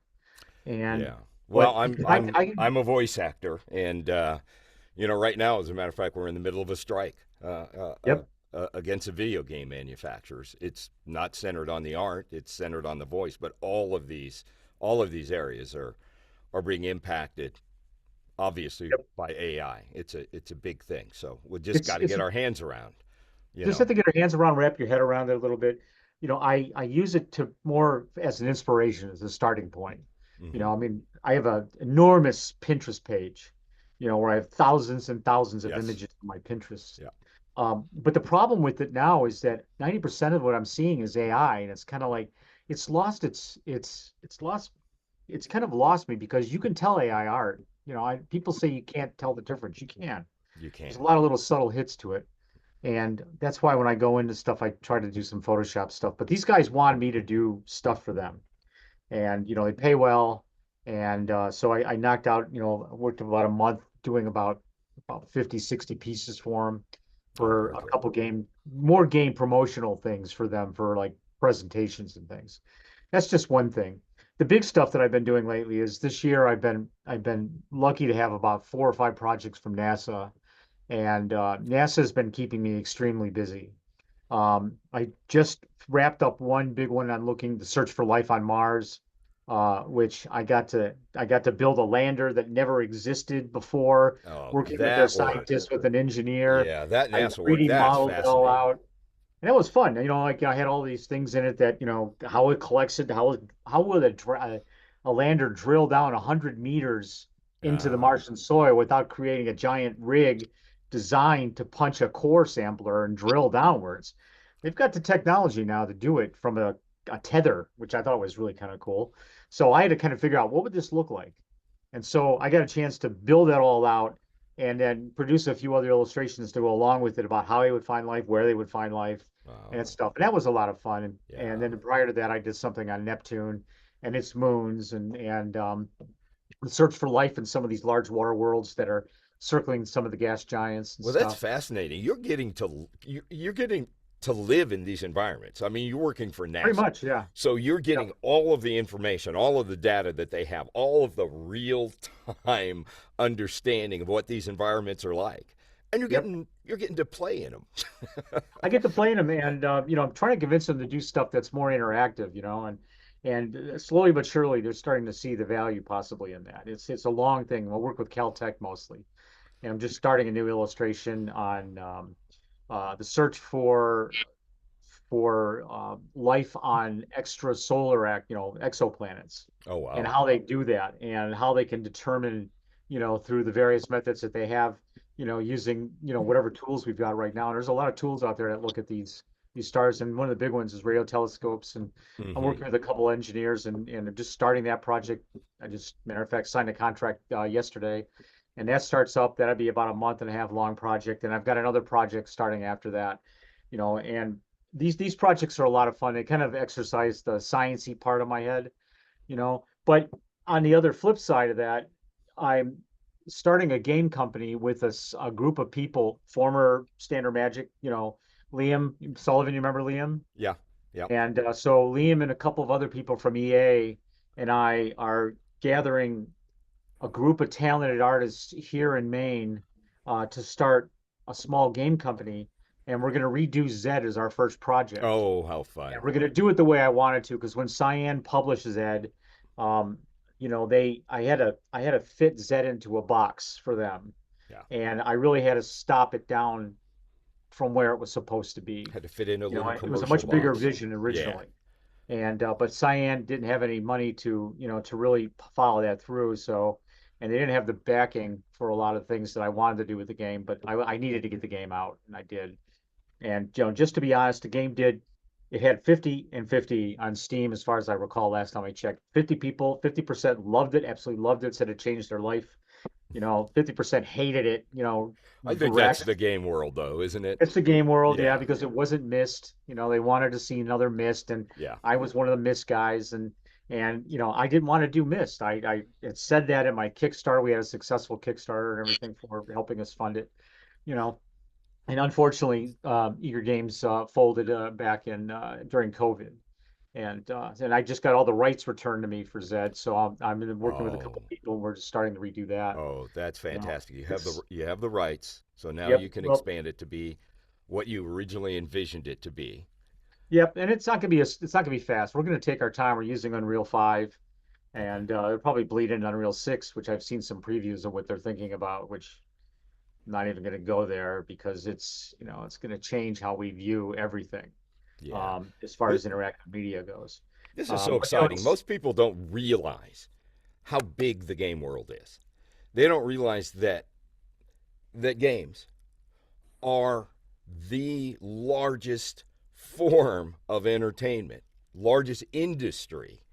And Yeah. Well, but I'm because I'm I'm a voice actor, and right now, as a matter of fact, we're in the middle of a strike yep, against the video game manufacturers. It's not centered on the art; it's centered on the voice. But all of these areas are being impacted, obviously, yep. by AI. It's a big thing. So we just It's got to it's get our hands around. You just have know. to get your hands around, wrap your head around it a little bit. I use it to more as an inspiration, as a starting point. Hmm. I mean, I have an enormous Pinterest page, where I have thousands and thousands of Yes. images on my Pinterest. Yeah. But the problem with it now is that 90% of what I'm seeing is AI, and it's kind of like it's lost it's lost it's kind of lost me because you can tell AI art. People say you can't tell the difference. You can. You There's a can. lot of little subtle hits to it. And that's why when I go into stuff, I try to do some Photoshop stuff. But these guys want me to do stuff for them. And, they pay well. And so I knocked out, worked about a month doing about 50, 60 pieces for them Oh, for very a good. couple more game promotional things for them for like presentations and things. That's just one thing. The big stuff that I've been doing lately is this year I've been lucky to have about 4 or 5 projects from NASA, and NASA has been keeping me extremely busy. I just wrapped up one big one on looking to search for life on Mars, which I got to build a lander that never existed before, Oh, working with a that work. scientist with an engineer. Yeah, that I NASA work. 3D That's modeled it all fascinating. out. And it was fun. Like I had all these things in it that, how it collects it, how would a lander drill down 100 meters into the Uh, Martian soil without creating a giant rig designed to punch a core sampler and drill downwards. They've got the technology now to do it from a tether, which I thought was really kind of cool. So I had to kind of figure out what would this look like. And so I got a chance to build that all out and then produce a few other illustrations to go along with it about how they would find life, where they would find life, and oh, stuff. And that was a lot of fun. And yeah. then prior to that, I did something on Neptune and its moons and the search for life in some of these large water worlds that are circling some of the gas giants and Well, that's stuff. fascinating. You're getting to live in these environments. I mean, you're working for Pretty NASA. much, yeah. So you're Yep. getting all of the information, all of the data that they have, all of the real time understanding of what these environments are like. And you're Yep. getting you're getting to play in them. I get to play in them, and I'm trying to convince them to do stuff that's more interactive, and slowly but surely they're starting to see the value possibly in that. It's a long thing. I work with Caltech mostly, and I'm just starting a new illustration on the search for life on extrasolar, exoplanets, Oh and wow. how they do that, and how they can determine, through the various methods that they have, using, whatever tools we've got right now. And there's a lot of tools out there that look at these stars, and one of the big ones is radio telescopes. And I'm Hmm. working with a couple engineers, and just starting that project. I just, matter of fact, signed a contract yesterday, and that starts up. That'll be about a month and a half long project, and I've got another project starting after that. And these projects are a lot of fun. They kind of exercise the sciencey part of my head. But on the other flip side of that, I'm starting a game company with a group of people, former Standard Magic, Liam Sullivan, you remember Liam? Yeah. Yeah. And so Liam and a couple of other people from EA and I are gathering a group of talented artists here in Maine to start a small game company. And we're going to redo Zed as our first project. Oh, how And fun. we're gonna do it the way I wanted to, because when Cyan publishes Ed, um, I had to fit Zed into a box for them, Yeah. and I really had to stop it down from where it was supposed to be. Had to fit in a little It was a commercial much bigger box. vision Yeah. originally, and but Cyan didn't have any money to really follow that through. So, and they didn't have the backing for a lot of things that I wanted to do with the game, but I needed to get the game out, and I did. And just to be honest, the game it had 50 and 50 on Steam, as far as I recall last time I checked. 50 people, 50% loved it, absolutely loved it, said it changed their life. 50% hated it, I the think that's rest. the game world, though, isn't it? It's the game world, yeah, Yeah. because it wasn't missed. They wanted to see another missed, and Yeah. I was one of the missed guys, and I didn't want to do missed. I it said that in my Kickstarter. We had a successful Kickstarter and everything for helping us fund it. You know, and unfortunately, Eager Games folded back in during COVID, and I just got all the rights returned to me for Zed. So I'm working with a couple Oh. people, and we're just starting to redo that. Oh, that's You know, fantastic. it's You have the rights, so now Yep. you can Well, expand it to be what you originally envisioned it to be. yep, and it's not gonna be fast. We're gonna take our time. We're using Unreal 5, Okay. and it'll probably bleed into Unreal 6, which I've seen some previews of what they're thinking about, which I'm not even gonna go there because it's gonna change how we view everything. Yeah. As far This, as interactive media goes. this is so But exciting. it's Most people don't realize how big the game world is. They don't realize that games are the largest form of entertainment, largest industry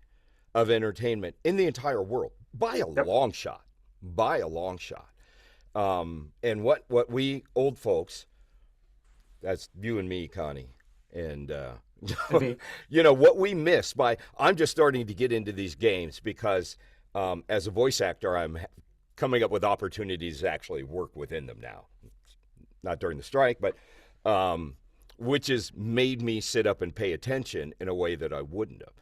of entertainment in the entire world by a Yep. long shot. By a long shot. And what we old folks, that's you and me, Connie, and I mean, what we miss by. I'm just starting to get into these games because as a voice actor, I'm coming up with opportunities to actually work within them now. Not during the strike, but which has made me sit up and pay attention in a way that I wouldn't have.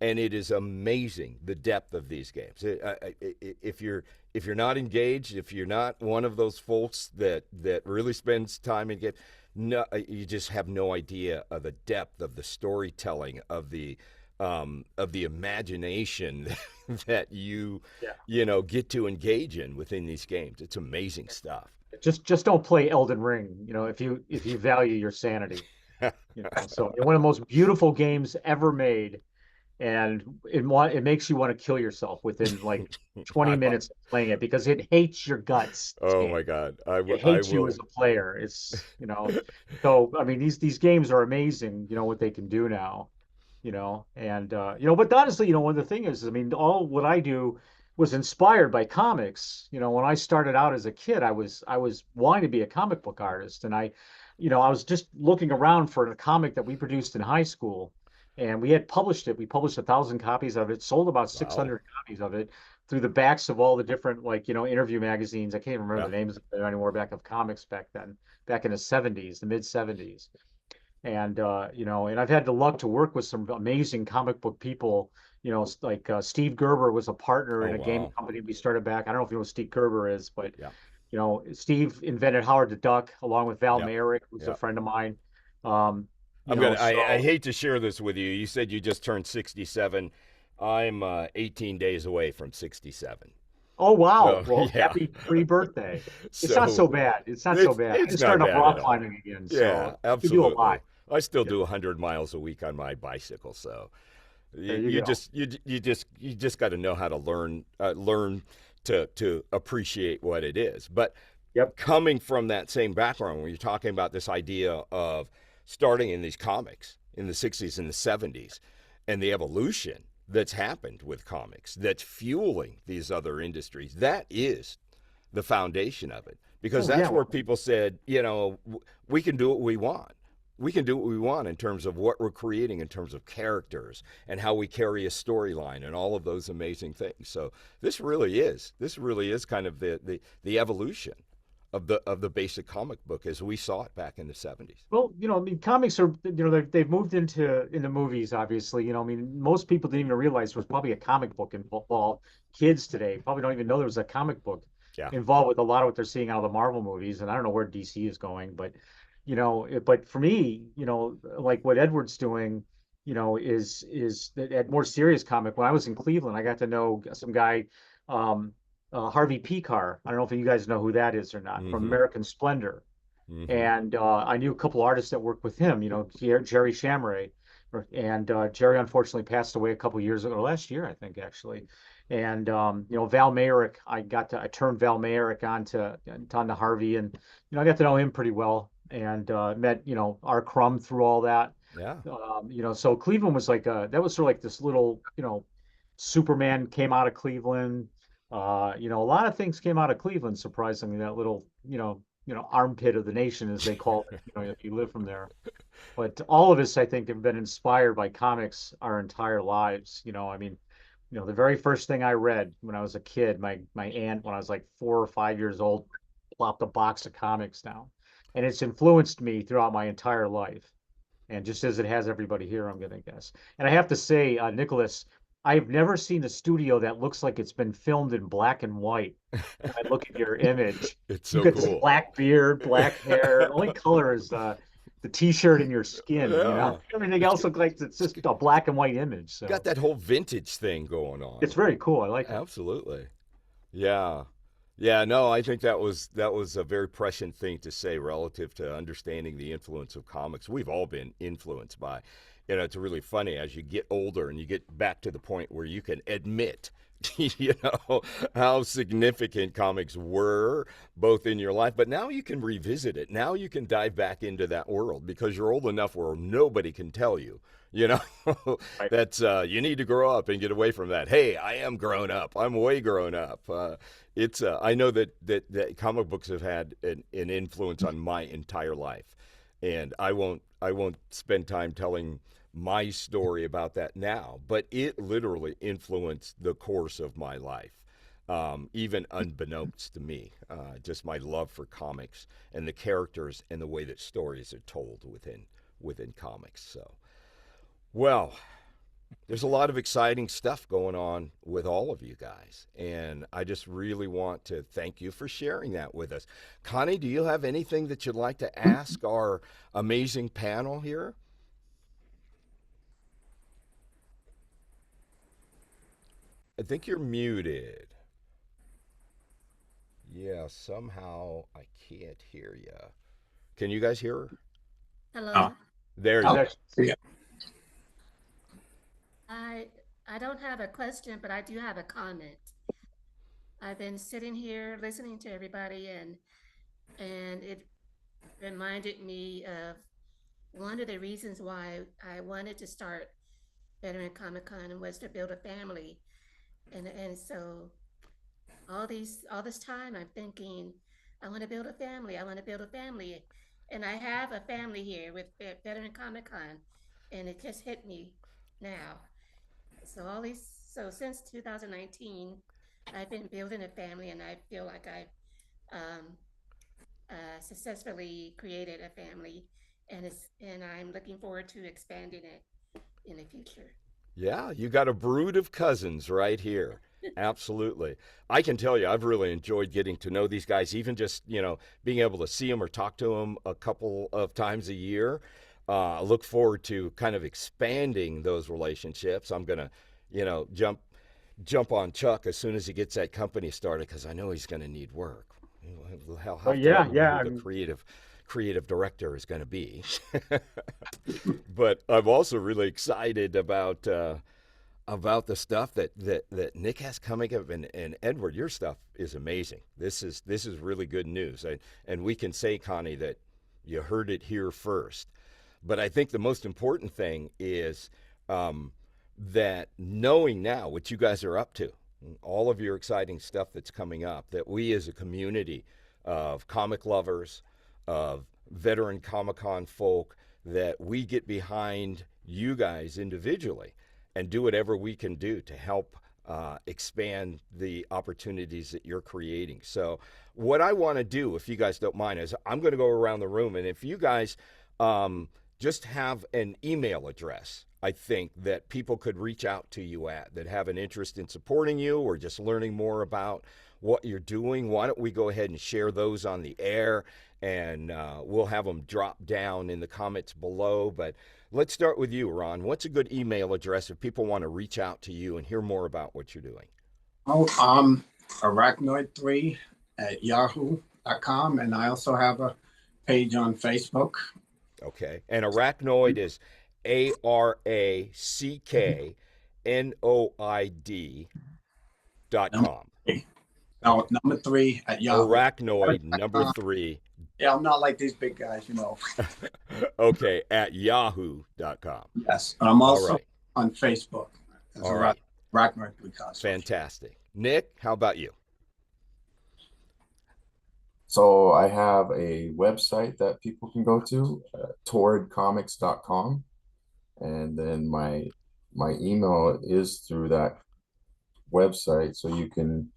And it is amazing the depth of these games. If you're not engaged, if you're not one of those folks that really spends time in games, no, you just have no idea of the depth of the storytelling of the imagination that yeah. get to engage in within these games. It's amazing stuff. Just don't play Elden Ring, if you value your sanity. So one of the most beautiful games ever made, and it makes you want to kill yourself within like 20 I, minutes of playing it because it hates your guts. This oh game. my God, It I hates you as will. a player. So I mean these games are amazing, what they can do now. But honestly, one of the thing is, I mean, all what I do was inspired by comics. When I started out as a kid, I was wanting to be a comic book artist, and I was just looking around for a comic that we produced in high school, and we had published it. We published 1,000 copies of it, sold about Wow. 600 copies of it through the backs of all the different, like, interview magazines. I can't even remember Yeah. the names of it anymore, back of comics back then, back in the 70s, the mid 70s. And I've had the luck to work with some amazing comic book people. Like Steve Gerber was a partner Oh in a game wow. company we started back. I don't know if you know who Steve Gerber is, but Yeah. Steve invented Howard the Duck along with Val Yeah. Mayrick, who's a Yeah. friend of mine. Um, I so hate to share this with you. You said you just turned 67. I'm 18 days away from 67. oh wow, So well yeah. happy pre-birthday. It's not So so bad. It's not so bad. I it's just not started up bad at rock all. climbing again, Yeah, so you do a absolutely. lot. I still Yeah, do 100 miles a week on my bicycle, so there you, you you go. just you just got to know how to learn to appreciate what it is. But Yep. coming from that same background, when you're talking about this idea of starting in these comics in the 60s and the 70s and the evolution that's happened with comics that's fueling these other industries, that is the foundation of it. Because Oh yeah. that's where people said, we can do what we want. We can do what we want in terms of what we're creating, in terms of characters and how we carry a storyline and all of those amazing things. So this really is kind of the evolution of the basic comic book as we saw it back in the 70s. Well, I mean, comics are, they've moved into movies, obviously. I mean, most people didn't even realize there was probably a comic book involved. Kids today probably don't even know there was a comic book Yeah. involved with a lot of what they're seeing out of the Marvel movies. And I don't know where DC is going, but but for me, like what Edward's doing, is that more serious comic. When I was in Cleveland, I got to know some guy, um, Harvey Picar. I don't know if you guys know who that is or not, from Mm-hmm. American Splendor. Mm-hmm. And I knew a couple artists that worked with him, Jerry Shamray. And Jerry unfortunately passed away a couple years ago, last year, I think, actually. And Val Mayrick, I turned Val Mayrick onto Harvey, and I got to know him pretty well, and met R. Crumb through all that. Yeah. So Cleveland was like that was sort of like this little, Superman came out of Cleveland. A lot of things came out of Cleveland, surprisingly. That little, armpit of the nation, as they call it, if you live from there. But all of us, I think, have been inspired by comics our entire lives. I mean, the very first thing I read when I was a kid, my aunt, when I was like 4 or 5 years old, plopped a box of comics down, and it's influenced me throughout my entire life. And just as it has everybody here, I'm gonna guess. And I have to say, Nicholas, I've never seen a studio that looks like it's been filmed in black and white. When I look at your image, It's you so got this cool. black beard, black hair. Only color is the t-shirt and your skin. Yeah. Everything It's else got, looks like it's just a black and white image. got So that whole vintage thing going on. it's very cool. I like it. Absolutely. Yeah. Yeah, no, I think that was a very prescient thing to say relative to understanding the influence of comics. We've all been influenced by. It's really funny as you get older and you get back to the point where you can admit how significant comics were both in your life, but now you can revisit it. Now you can dive back into that world because you're old enough where nobody can tell you, you know, Right. that's you need to grow up and get away from that. Hey, I am grown up. I'm way grown up. It's I know that comic books have had an influence on my entire life, and I won't spend time telling my story about that now, but it literally influenced the course of my life, even unbeknownst to me. Just my love for comics and the characters and the way that stories are told within comics. So, well, there's a lot of exciting stuff going on with all of you guys. And I just really want to thank you for sharing that with us. Connie, do you have anything that you'd like to ask our amazing panel here? I think you're muted. Yeah, somehow I can't hear you. Can you guys hear her? Oh, Hello. There Oh, you go. there's yeah. I I don't have a question, but I do have a comment. I've been sitting here listening to everybody, and it reminded me of one of the reasons why I wanted to start Veteran Comic Con was to build a family. And so all this time I'm thinking, I want to build a family. I want to build a family. And I have a family here with Veteran Comic Con, and it just hit me now. So all these so since 2019, I've been building a family, and I feel like I've um, successfully created a family, and I'm looking forward to expanding it in the future. Yeah, you got a brood of cousins right here. Absolutely. I can tell you, I've really enjoyed getting to know these guys, even just, being able to see them or talk to them a couple of times a year. I look forward to kind of expanding those relationships. I'm going to, jump on Chuck as soon as he gets that company started because I know he's going to need work. He'll Oh have to let yeah, me know yeah. who I the mean, creative creative director is going to be. But I'm also really excited about the stuff that Nick has coming up, and Edward, your stuff is amazing. This is really good news, and we can say, Connie, that you heard it here first. But I think the most important thing is that knowing now what you guys are up to, all of your exciting stuff that's coming up, that we as a community of comic lovers, of veteran Comic Con folk, that we get behind you guys individually and do whatever we can do to help expand the opportunities that you're creating. So, what I want to do, if you guys don't mind, is I'm going to go around the room, and if you guys just have an email address, I think that people could reach out to you at that have an interest in supporting you or just learning more about what you're doing. Why don't we go ahead and share those on the air, and we'll have them drop down in the comments below. But let's start with you, Ron. What's a good email address if people want to reach out to you and hear more about what you're doing? Oh, arachnoid3 at yahoo.com. And I also have a page on Facebook. Okay. And Arachnoid is ARACKNOID.com. No, number 3 at Yahoo. Arachnoid, number 3. Yeah, I'm not like these big guys, you know. Okay, at yahoo.com. Yes. And I'm also right. on Facebook. All right. Arachnoid3 cosplay. Fantastic. Nick, how about you? So I have a website that people can go to, torridcomics.com, and then my email is through that website. So you can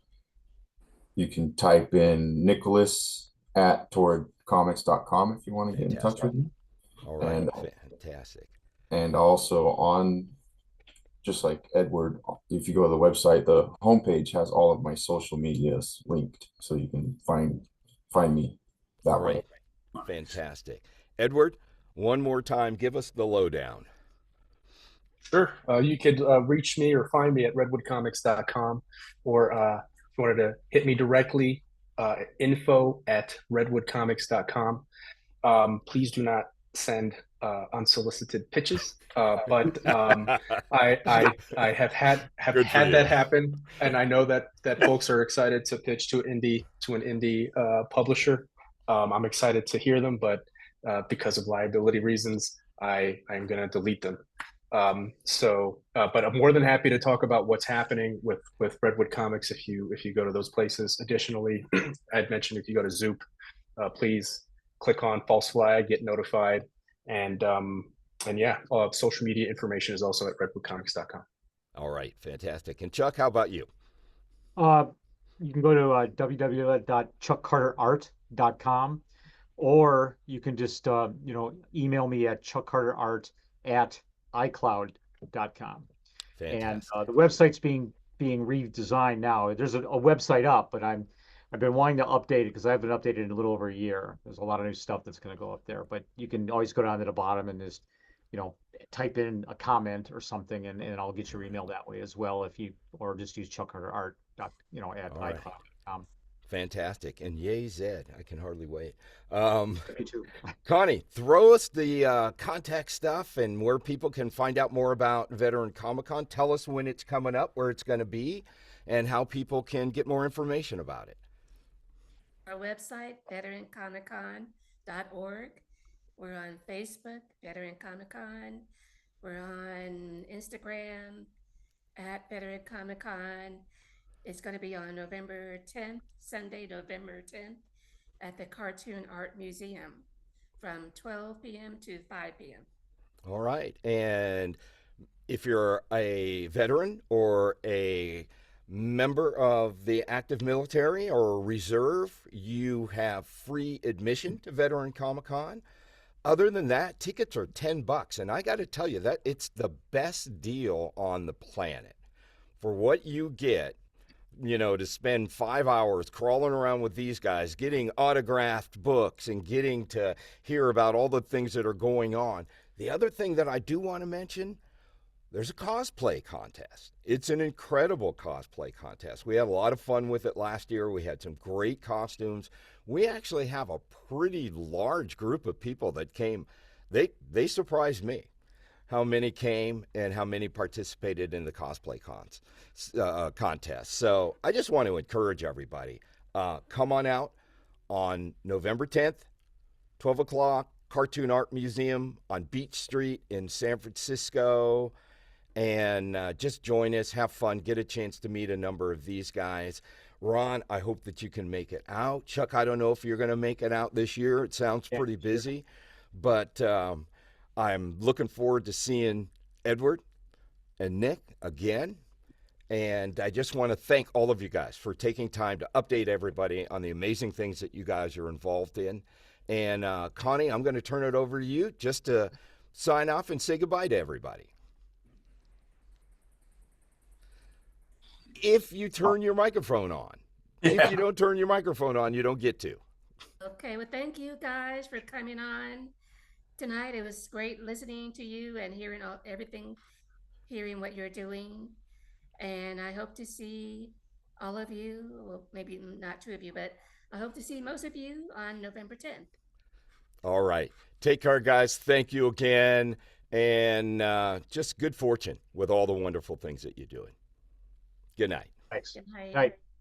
type in Nicholas at torridcomics.com if you want to get in touch with me. All right, and, fantastic. And also on, just like Edward, if you go to the website, the homepage has all of my social medias linked, so you can find me that way. Fantastic. Edward, one more time, give us the lowdown. Sure. You could reach me or find me at redwoodcomics.com, or if you wanted to hit me directly, info@redwoodcomics.com. Please do not send unsolicited pitches, but I have had that happen, and I know that folks are excited to pitch to an indie publisher. I'm excited to hear them, but because of liability reasons, I'm going to delete them. But I'm more than happy to talk about what's happening with Redwood Comics if you go to those places. Additionally, I'd mentioned if you go to Zoop, please click on False Flag, get notified, and yeah, social media information is also at redwoodcomics.com. All right, fantastic. And Chuck, how about you? You can go to www.chuckcarterart.com, or you can just email me at chuckcarterart@icloud.com. And the website's being redesigned now. There's a website up, but I've been wanting to update it because I haven't updated it in a little over a year. There's a lot of new stuff that's going to go up there, but you can always go down to the bottom and just type in a comment or something, and I'll get your email that way as well, or just use chuckcarterart at icloud.com. Fantastic. And yay, Zed. I can hardly wait. Me too. Connie, throw us the contact stuff and where people can find out more about Veteran Comic Con. Tell us when it's coming up, where it's going to be, and how people can get more information about it. Our website, veterancomiccon.org. We're on Facebook, Veteran Comic Con. We're on Instagram at Veteran Comic Con. It's going to be on November 10th, Sunday, November 10th, at the Cartoon Art Museum from 12 p.m. to 5 p.m. All right. And if you're a veteran or a member of the active military or reserve, you have free admission to Veteran Comic Con. Other than that, tickets are $10, and I got to tell you that it's the best deal on the planet for what you get. To spend 5 hours crawling around with these guys, getting autographed books and getting to hear about all the things that are going on. The other thing that I do want to mention, there's a cosplay contest. It's an incredible cosplay contest. We had a lot of fun with it last year. We had some great costumes. We actually have a pretty large group of people that came. They surprised me how many came and how many participated in the cosplay contest. So I just want to encourage everybody. Come on out on November 10th, 12 o'clock, Cartoon Art Museum on Beach Street in San Francisco. And just join us, have fun, get a chance to meet a number of these guys. Ron, I hope that you can make it out. Chuck, I don't know if you're going to make it out this year. It sounds pretty busy. But I'm looking forward to seeing Edward and Nick again. And I just want to thank all of you guys for taking time to update everybody on the amazing things that you guys are involved in. And Connie, I'm going to turn it over to you just to sign off and say goodbye to everybody. If you turn your microphone on. If you don't turn your microphone on, you don't get to. Okay, well, thank you guys for coming on tonight. It was great listening to you and hearing everything, hearing what you're doing. And I hope to see all of you, well, maybe not two of you, but I hope to see most of you on November 10th. All right. Take care, guys. Thank you again. And just good fortune with all the wonderful things that you're doing. Good night. Thanks. Good night. Night.